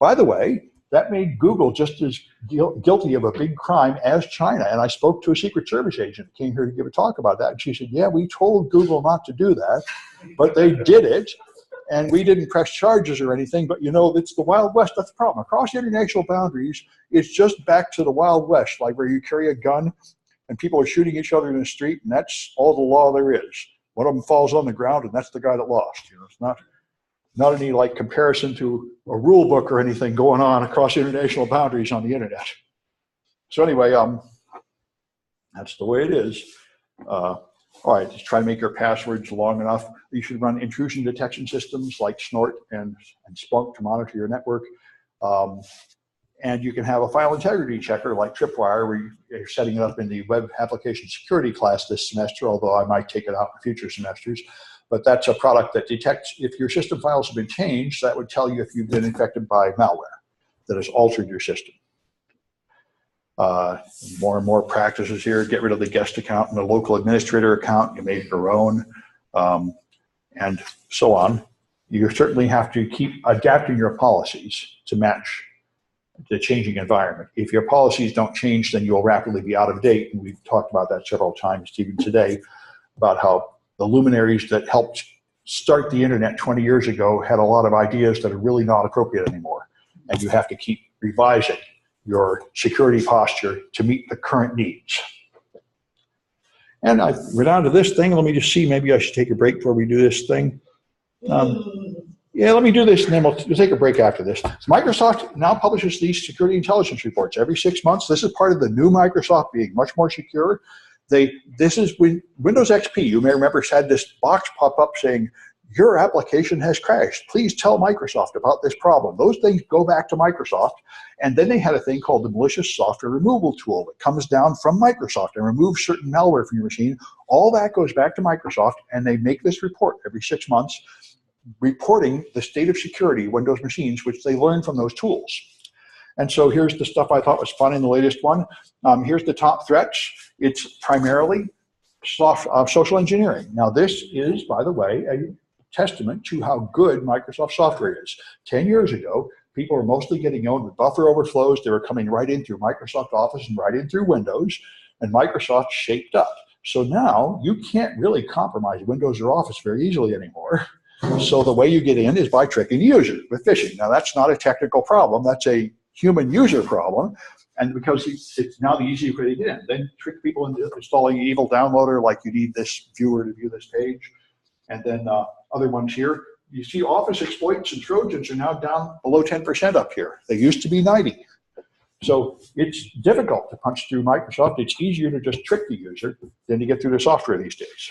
By the way, that made Google just as guilty of a big crime as China, and I spoke to a Secret Service agent who came here to give a talk about that, and she said, yeah, we told Google not to do that, but they did it. And we didn't press charges or anything, but you know, it's the Wild West. That's the problem. Across international boundaries, it's just back to the Wild West, like where you carry a gun and people are shooting each other in the street, and that's all the law there is. One of them falls on the ground, and that's the guy that lost. You know, it's not any like comparison to a rule book or anything going on across international boundaries on the internet. So anyway, that's the way it is. All right, just try to make your passwords long enough. You should run intrusion detection systems like Snort and Splunk to monitor your network. And you can have a file integrity checker like Tripwire, where you're setting it up in the web application security class this semester, although I might take it out in future semesters. But that's a product that detects if your system files have been changed. That would tell you if you've been infected by malware that has altered your system. More and more practices here. Get rid of the guest account and the local administrator account. You make your own, and so on. You certainly have to keep adapting your policies to match the changing environment. If your policies don't change, then you'll rapidly be out of date. And we've talked about that several times, even today, about how the luminaries that helped start the internet 20 years ago had a lot of ideas that are really not appropriate anymore. And you have to keep revising your security posture to meet the current needs. And we're down to this thing. Let me just see, maybe I should take a break before we do this thing. Yeah, let me do this, and then we'll take a break after this. So Microsoft now publishes these security intelligence reports every 6 months. This is part of the new Microsoft being much more secure. This is when Windows XP, you may remember, had this box pop up saying, your application has crashed. Please tell Microsoft about this problem. Those things go back to Microsoft. And then they had a thing called the malicious software removal tool that comes down from Microsoft and removes certain malware from your machine. All that goes back to Microsoft, and they make this report every 6 months, reporting the state of security of Windows machines, which they learn from those tools. And so here's the stuff I thought was fun in the latest one. Here's the top threats. It's primarily social engineering. Now this is, by the way, a testament to how good Microsoft software is. 10 years ago, people were mostly getting owned with buffer overflows. They were coming right in through Microsoft Office and right in through Windows, and Microsoft shaped up. So now you can't really compromise Windows or Office very easily anymore. So the way you get in is by tricking the user with phishing. Now that's not a technical problem. That's a human user problem. And because it's now the easiest way to get in, then trick people into installing an evil downloader, like you need this viewer to view this page. And then other ones here. You see Office exploits and Trojans are now down below 10% up here. They used to be 90. So it's difficult to punch through Microsoft. It's easier to just trick the user than to get through the software these days.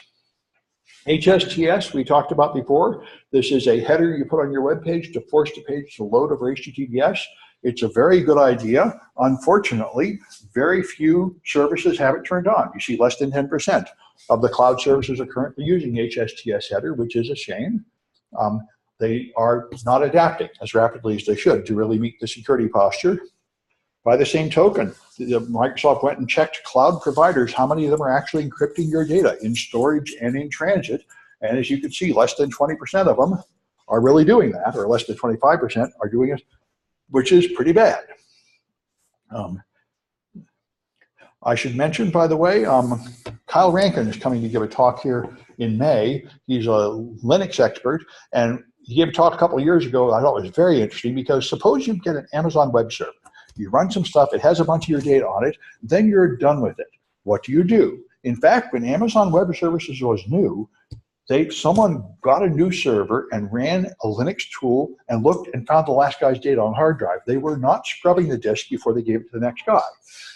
HSTS, we talked about before. This is a header you put on your web page to force the page to load over HTTPS. It's a very good idea. Unfortunately, very few services have it turned on. You see less than 10% of the cloud services are currently using HSTS header, which is a shame. They are not adapting as rapidly as they should to really meet the security posture. By the same token, Microsoft went and checked cloud providers, how many of them are actually encrypting your data in storage and in transit. And as you can see, less than 20% of them are really doing that, or less than 25% are doing it, which is pretty bad. I should mention, by the way, Kyle Rankin is coming to give a talk here in May. He's a Linux expert, and he gave a talk a couple of years ago. I thought it was very interesting because suppose you get an Amazon web server. You run some stuff, it has a bunch of your data on it, then you're done with it. What do? In fact, when Amazon Web Services was new, someone got a new server and ran a Linux tool and looked and found the last guy's data on hard drive. They were not scrubbing the disk before they gave it to the next guy.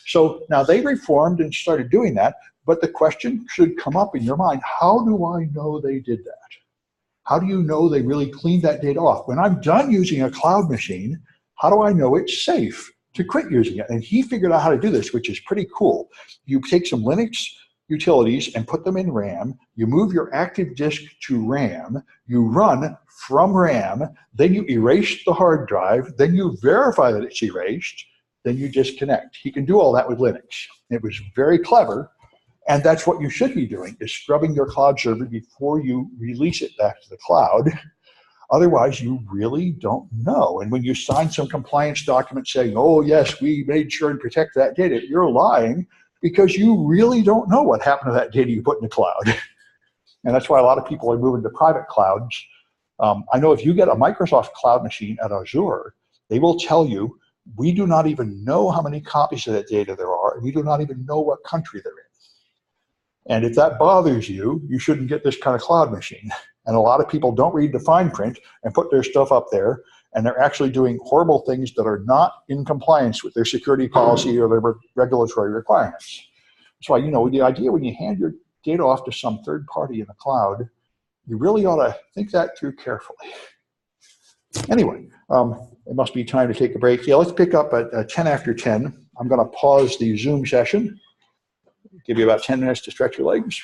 So now they reformed and started doing that, but the question should come up in your mind, how do I know they did that? How do you know they really cleaned that data off? When I'm done using a cloud machine, how do I know it's safe to quit using it? And he figured out how to do this, which is pretty cool. You take some Linux utilities and put them in RAM, you move your active disk to RAM, you run from RAM, then you erase the hard drive, then you verify that it's erased, then you disconnect. He can do all that with Linux. It was very clever, and that's what you should be doing, is scrubbing your cloud server before you release it back to the cloud. Otherwise, you really don't know. And when you sign some compliance document saying, oh, yes, we made sure and protect that data, you're lying because you really don't know what happened to that data you put in the cloud. And that's why a lot of people are moving to private clouds. I know if you get a Microsoft cloud machine at Azure, they will tell you, we do not even know how many copies of that data there are, and we do not even know what country they're in. And if that bothers you, you shouldn't get this kind of cloud machine. And a lot of people don't read the fine print and put their stuff up there, and they're actually doing horrible things that are not in compliance with their security policy or their regulatory requirements. That's why, the idea when you hand your data off to some third party in the cloud, you really ought to think that through carefully. Anyway, it must be time to take a break. Yeah, let's pick up at 10 after 10. I'm going to pause the Zoom session, give you about 10 minutes to stretch your legs.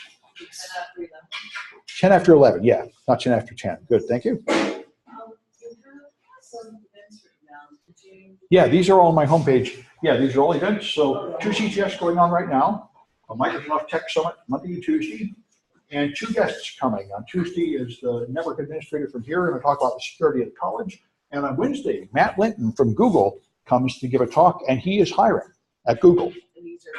10 after 11, yeah, not 10 after 10. Good, thank you. Yeah, these are all on my homepage. Yeah, these are all events. So 2 CTS going on right now, a Microsoft Tech Summit Monday and Tuesday, and 2 guests coming. On Tuesday is the network administrator from here, and we'll talk about the security of the college. And on Wednesday, Matt Linton from Google comes to give a talk, and he is hiring at Google. And these are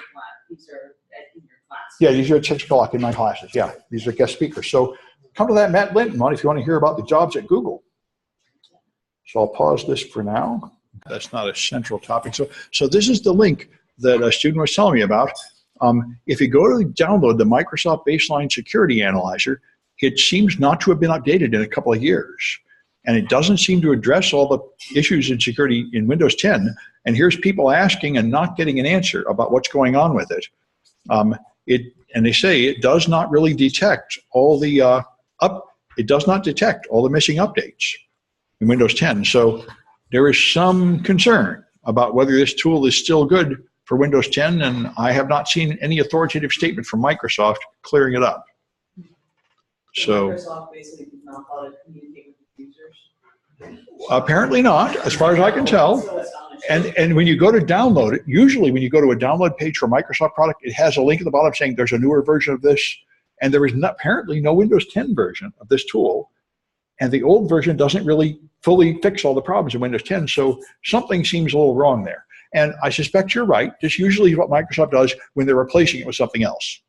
in your class. Yeah, these are at 6 o'clock in my classes. Yeah, these are guest speakers. So come to that Matt Linton one if you want to hear about the jobs at Google. So I'll pause this for now. That's not a central topic. So this is the link that a student was telling me about. If you go to download the Microsoft Baseline Security Analyzer, it seems not to have been updated in a couple of years. And it doesn't seem to address all the issues in security in Windows 10. And here's people asking and not getting an answer about what's going on with it. And they say it does not really detect all the it does not detect all the missing updates in Windows 10. So there is some concern about whether this tool is still good for Windows 10, and I have not seen any authoritative statement from Microsoft clearing it up. So Microsoft basically does not how to communicate with users. Apparently not, as far as I can tell. And when you go to download it, usually when you go to a download page for a Microsoft product, it has a link at the bottom saying there's a newer version of this, and there is apparently no Windows 10 version of this tool. And the old version doesn't really fully fix all the problems in Windows 10, so something seems a little wrong there. And I suspect you're right. This usually is what Microsoft does when they're replacing it with something else.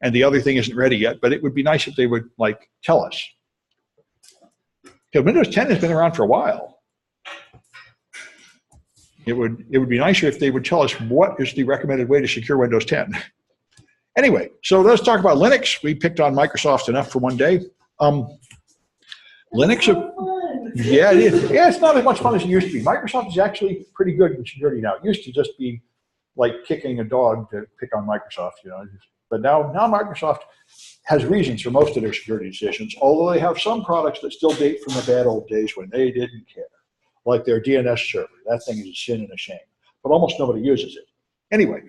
And the other thing isn't ready yet, but it would be nice if they would tell us. Because Windows 10 has been around for a while. It would be nicer if they would tell us what is the recommended way to secure Windows 10. Anyway, so let's talk about Linux. We picked on Microsoft enough for one day. Linux, yeah, it is. Yeah, it's not as much fun as it used to be. Microsoft is actually pretty good in security now. It used to just be like kicking a dog to pick on Microsoft, you know. But now Microsoft has reasons for most of their security decisions, although they have some products that still date from the bad old days when they didn't care, like their DNS server. That thing is a sin and a shame, but almost nobody uses it. Anyway,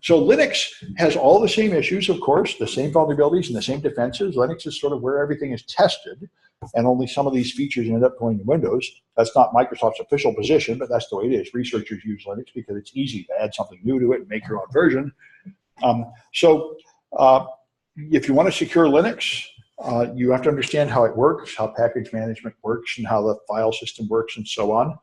so Linux has all the same issues, of course, the same vulnerabilities and the same defenses. Linux is sort of where everything is tested, and only some of these features end up going to Windows. That's not Microsoft's official position, but that's the way it is. Researchers use Linux because it's easy to add something new to it and make your own version. If you want to secure Linux, you have to understand how it works, how package management works, and how the file system works, and so on.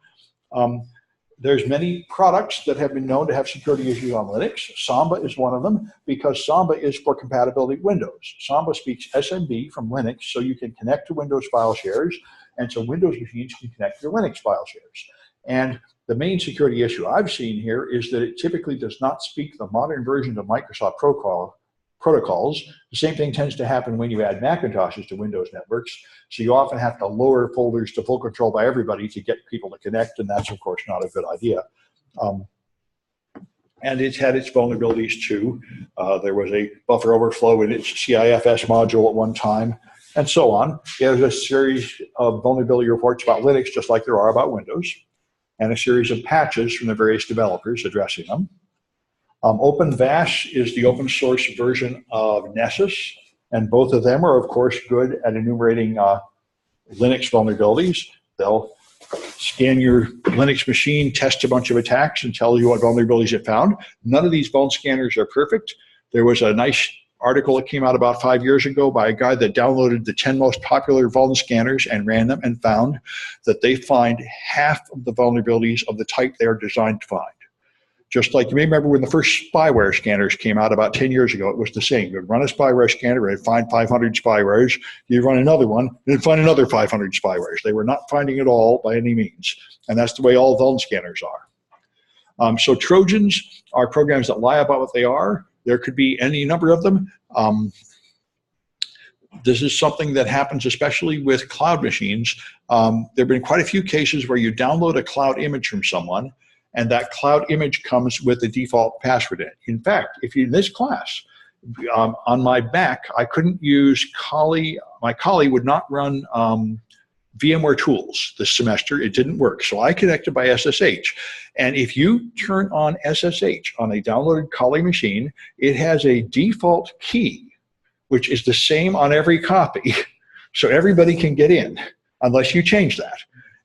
There's many products that have been known to have security issues on Linux. Samba is one of them because Samba is for compatibility with Windows. Samba speaks SMB from Linux, so you can connect to Windows file shares, and so Windows machines can connect to Linux file shares. And the main security issue I've seen here is that it typically does not speak the modern version of Microsoft protocols. The same thing tends to happen when you add Macintoshes to Windows networks. So you often have to lower folders to full control by everybody to get people to connect, and that's, of course, not a good idea. And it's had its vulnerabilities, too. There was a buffer overflow in its CIFS module at one time, and so on. There's a series of vulnerability reports about Linux, just like there are about Windows, and a series of patches from the various developers addressing them. OpenVAS is the open source version of Nessus, and both of them are, of course, good at enumerating Linux vulnerabilities. They'll scan your Linux machine, test a bunch of attacks, and tell you what vulnerabilities it found. None of these vuln scanners are perfect. There was a nice article that came out about 5 years ago by a guy that downloaded the 10 most popular vuln scanners and ran them and found that they find half of the vulnerabilities of the type they are designed to find. Just like you may remember when the first spyware scanners came out about 10 years ago, it was the same. You'd run a spyware scanner, it'd find 500 spywares. You'd run another one, it'd find another 500 spywares. They were not finding it all by any means. And that's the way all vuln scanners are. So Trojans are programs that lie about what they are. There could be any number of them. This is something that happens especially with cloud machines. There have been quite a few cases where you download a cloud image from someone, and that cloud image comes with the default password in it. In fact, if in this class, on my Mac, I couldn't use Corley. My Corley would not run VMware Tools this semester. It didn't work. So I connected by SSH. And if you turn on SSH on a downloaded Corley machine, it has a default key, which is the same on every copy. So everybody can get in unless you change that.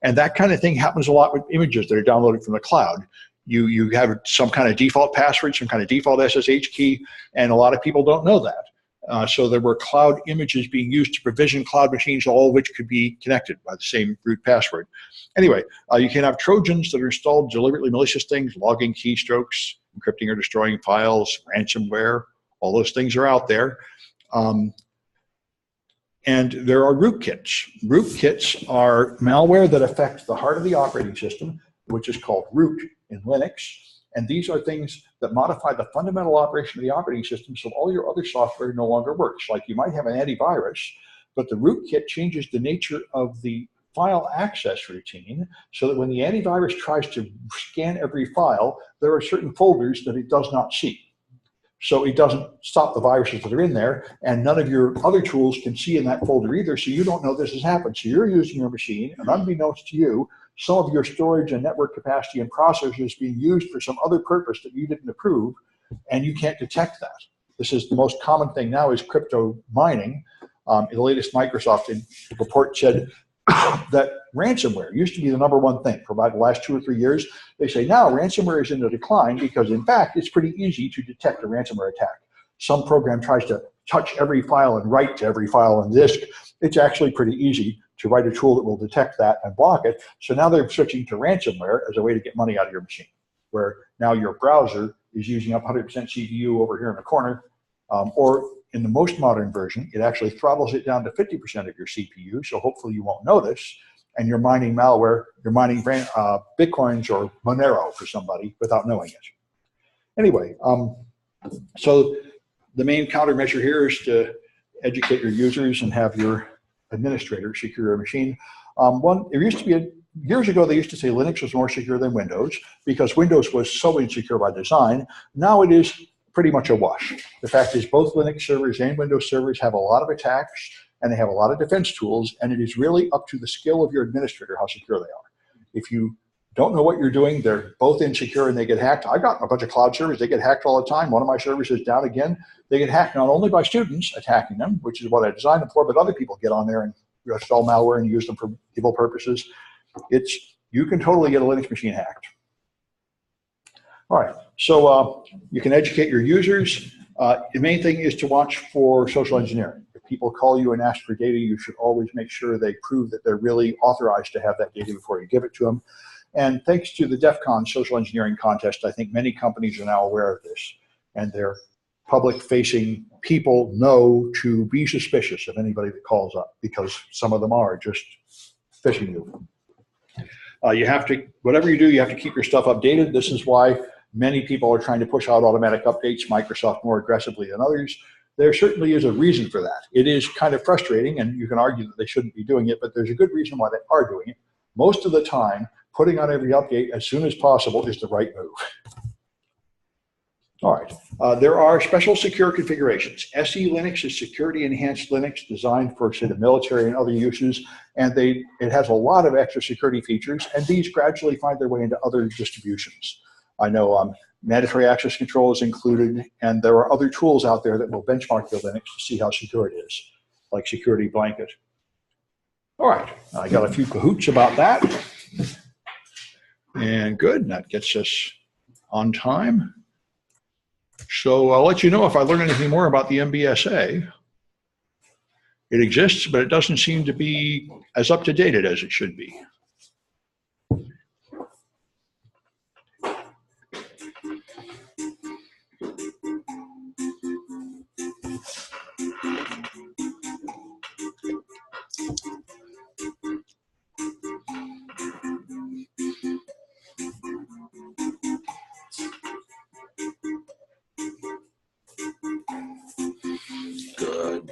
And that kind of thing happens a lot with images that are downloaded from the cloud. You have some kind of default password, some kind of default SSH key, and a lot of people don't know that. So there were cloud images being used to provision cloud machines, all of which could be connected by the same root password. Anyway, you can have Trojans that are installed, deliberately malicious things, logging keystrokes, encrypting or destroying files, ransomware. All those things are out there. And there are rootkits. Rootkits are malware that affect the heart of the operating system, which is called root in Linux. And these are things that modify the fundamental operation of the operating system so all your other software no longer works. Like you might have an antivirus, but the rootkit changes the nature of the file access routine so that when the antivirus tries to scan every file, there are certain folders that it does not see. So it doesn't stop the viruses that are in there, and none of your other tools can see in that folder either, so you don't know this has happened. So you're using your machine, and unbeknownst to you, some of your storage and network capacity and processors is being used for some other purpose that you didn't approve, and you can't detect that. This is the most common thing now is crypto mining. In the latest Microsoft report said that ransomware used to be the #1 thing for about the last 2 or 3 years. They say now ransomware is in a decline because, in fact, it's pretty easy to detect a ransomware attack. Some program tries to touch every file and write to every file on disk. It's actually pretty easy to write a tool that will detect that and block it. So now they're switching to ransomware as a way to get money out of your machine, where now your browser is using up 100% CPU over here in the corner, or in the most modern version, it actually throttles it down to 50% of your CPU, so hopefully you won't notice. and you're mining malware, you're mining Bitcoins or Monero for somebody without knowing it. Anyway, so the main countermeasure here is to educate your users and have your administrator secure your machine. There used to be years ago, they used to say Linux was more secure than Windows because Windows was so insecure by design. Now it is pretty much a wash. The fact is both Linux servers and Windows servers have a lot of attacks and they have a lot of defense tools, and it is really up to the skill of your administrator how secure they are. If you don't know what you're doing, they're both insecure and they get hacked. I've got a bunch of cloud servers, they get hacked all the time. One of my servers is down again. They get hacked not only by students attacking them, which is what I designed them for, but other people get on there and install malware and use them for evil purposes. You can totally get a Linux machine hacked. All right, so you can educate your users. The main thing is to watch for social engineering. If people call you and ask for data, you should always make sure they prove that they're really authorized to have that data before you give it to them. And thanks to the DEF CON social engineering contest, I think many companies are now aware of this, and their public-facing people know to be suspicious of anybody that calls up, because some of them are just phishing you. You have to, whatever you do, you have to keep your stuff updated. This is why many people are trying to push out automatic updates, Microsoft more aggressively than others. There certainly is a reason for that. It is kind of frustrating, and you can argue that they shouldn't be doing it, but there's a good reason why they are doing it. Most of the time, putting on every update as soon as possible is the right move. All right, there are special secure configurations. SE Linux is security enhanced Linux designed for, say, the military and other uses, and it has a lot of extra security features, and these gradually find their way into other distributions. I know mandatory access control is included, and there are other tools out there that will benchmark your Linux to see how secure it is, like Security Blanket. All right, I got a few cahoots about that. And good, that gets us on time. So I'll let you know if I learn anything more about the MBSA. It exists, but it doesn't seem to be as up to date as it should be. Good.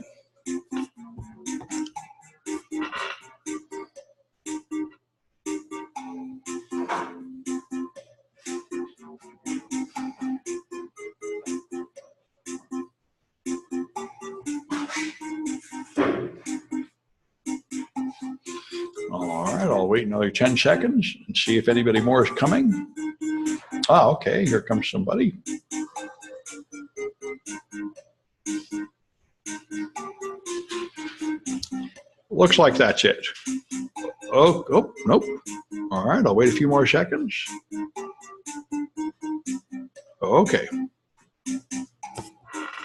All right, I'll wait another 10 seconds and see if anybody more is coming. Ah, okay, here comes somebody. Looks like that's it. Oh, nope. All right, I'll wait a few more seconds. Okay.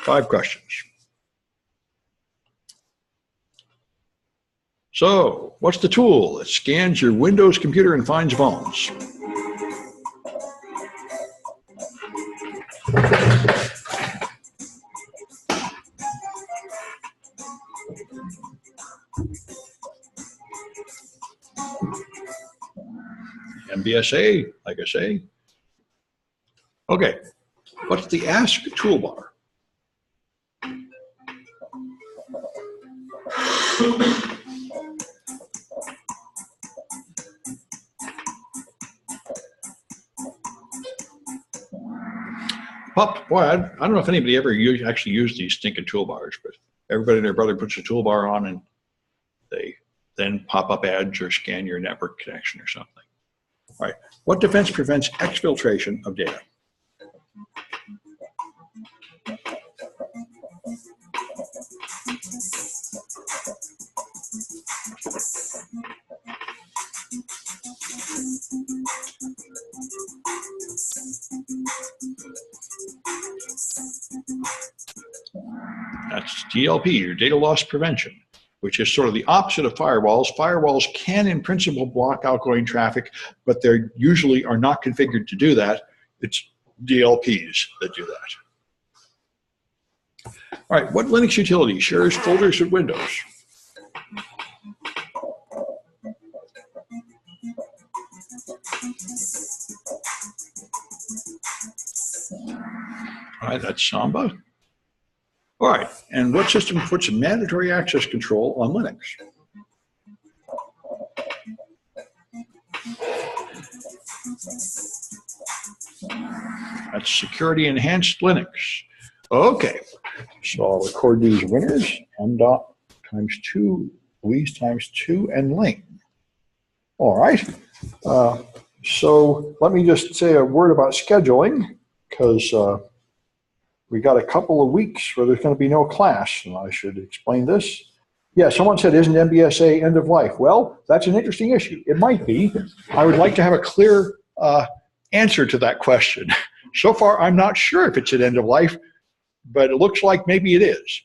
5 questions. So, what's the tool that scans your Windows computer and finds vulns? MBSA, like I say. Okay, what's the Ask toolbar? Boy, I don't know if anybody ever actually used these stinking toolbars, but everybody and their brother puts a toolbar on and they then pop up ads or scan your network connection or something. All right, what defense prevents exfiltration of data? That's DLP, your data loss prevention, which is sort of the opposite of firewalls. Firewalls can, in principle, block outgoing traffic, but they usually are not configured to do that. It's DLPs that do that. All right, what Linux utility shares folders with Windows? All right, that's Samba. All right, and what system puts mandatory access control on Linux? That's Security Enhanced Linux. Okay, so I'll record these winners. M dot times 2, Louise times 2, and Ling. All right, so let me just say a word about scheduling, because we got a couple of weeks where there's going to be no class, and I should explain this. Yeah, someone said, isn't MBSA end of life? Well, that's an interesting issue. It might be. I would like to have a clear answer to that question. So far, I'm not sure if it's at end of life, but it looks like maybe it is.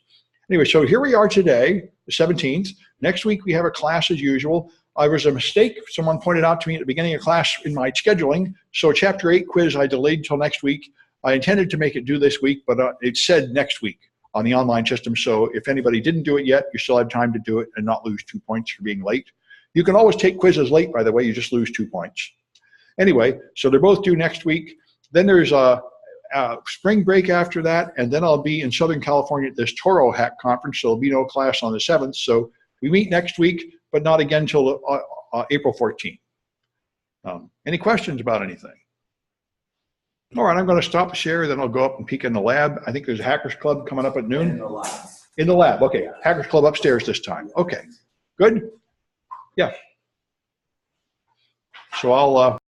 Anyway, so here we are today, the 17th. Next week, we have a class as usual. There was a mistake someone pointed out to me at the beginning of class in my scheduling. So Chapter 8 quiz I delayed until next week. I intended to make it due this week, but it said next week on the online system. So if anybody didn't do it yet, you still have time to do it and not lose 2 points for being late. You can always take quizzes late, by the way, you just lose 2 points. Anyway, so they're both due next week. Then there's a spring break after that, and then I'll be in Southern California at this Toro Hack conference, so there'll be no class on the 7th. So we meet next week, but not again until April 14th. Any questions about anything? All right, I'm going to stop the share, then I'll go up and peek in the lab. I think there's a Hackers Club coming up at noon. In the lab. In the lab, okay. Hackers Club upstairs this time. Okay, good. Yeah. So I'll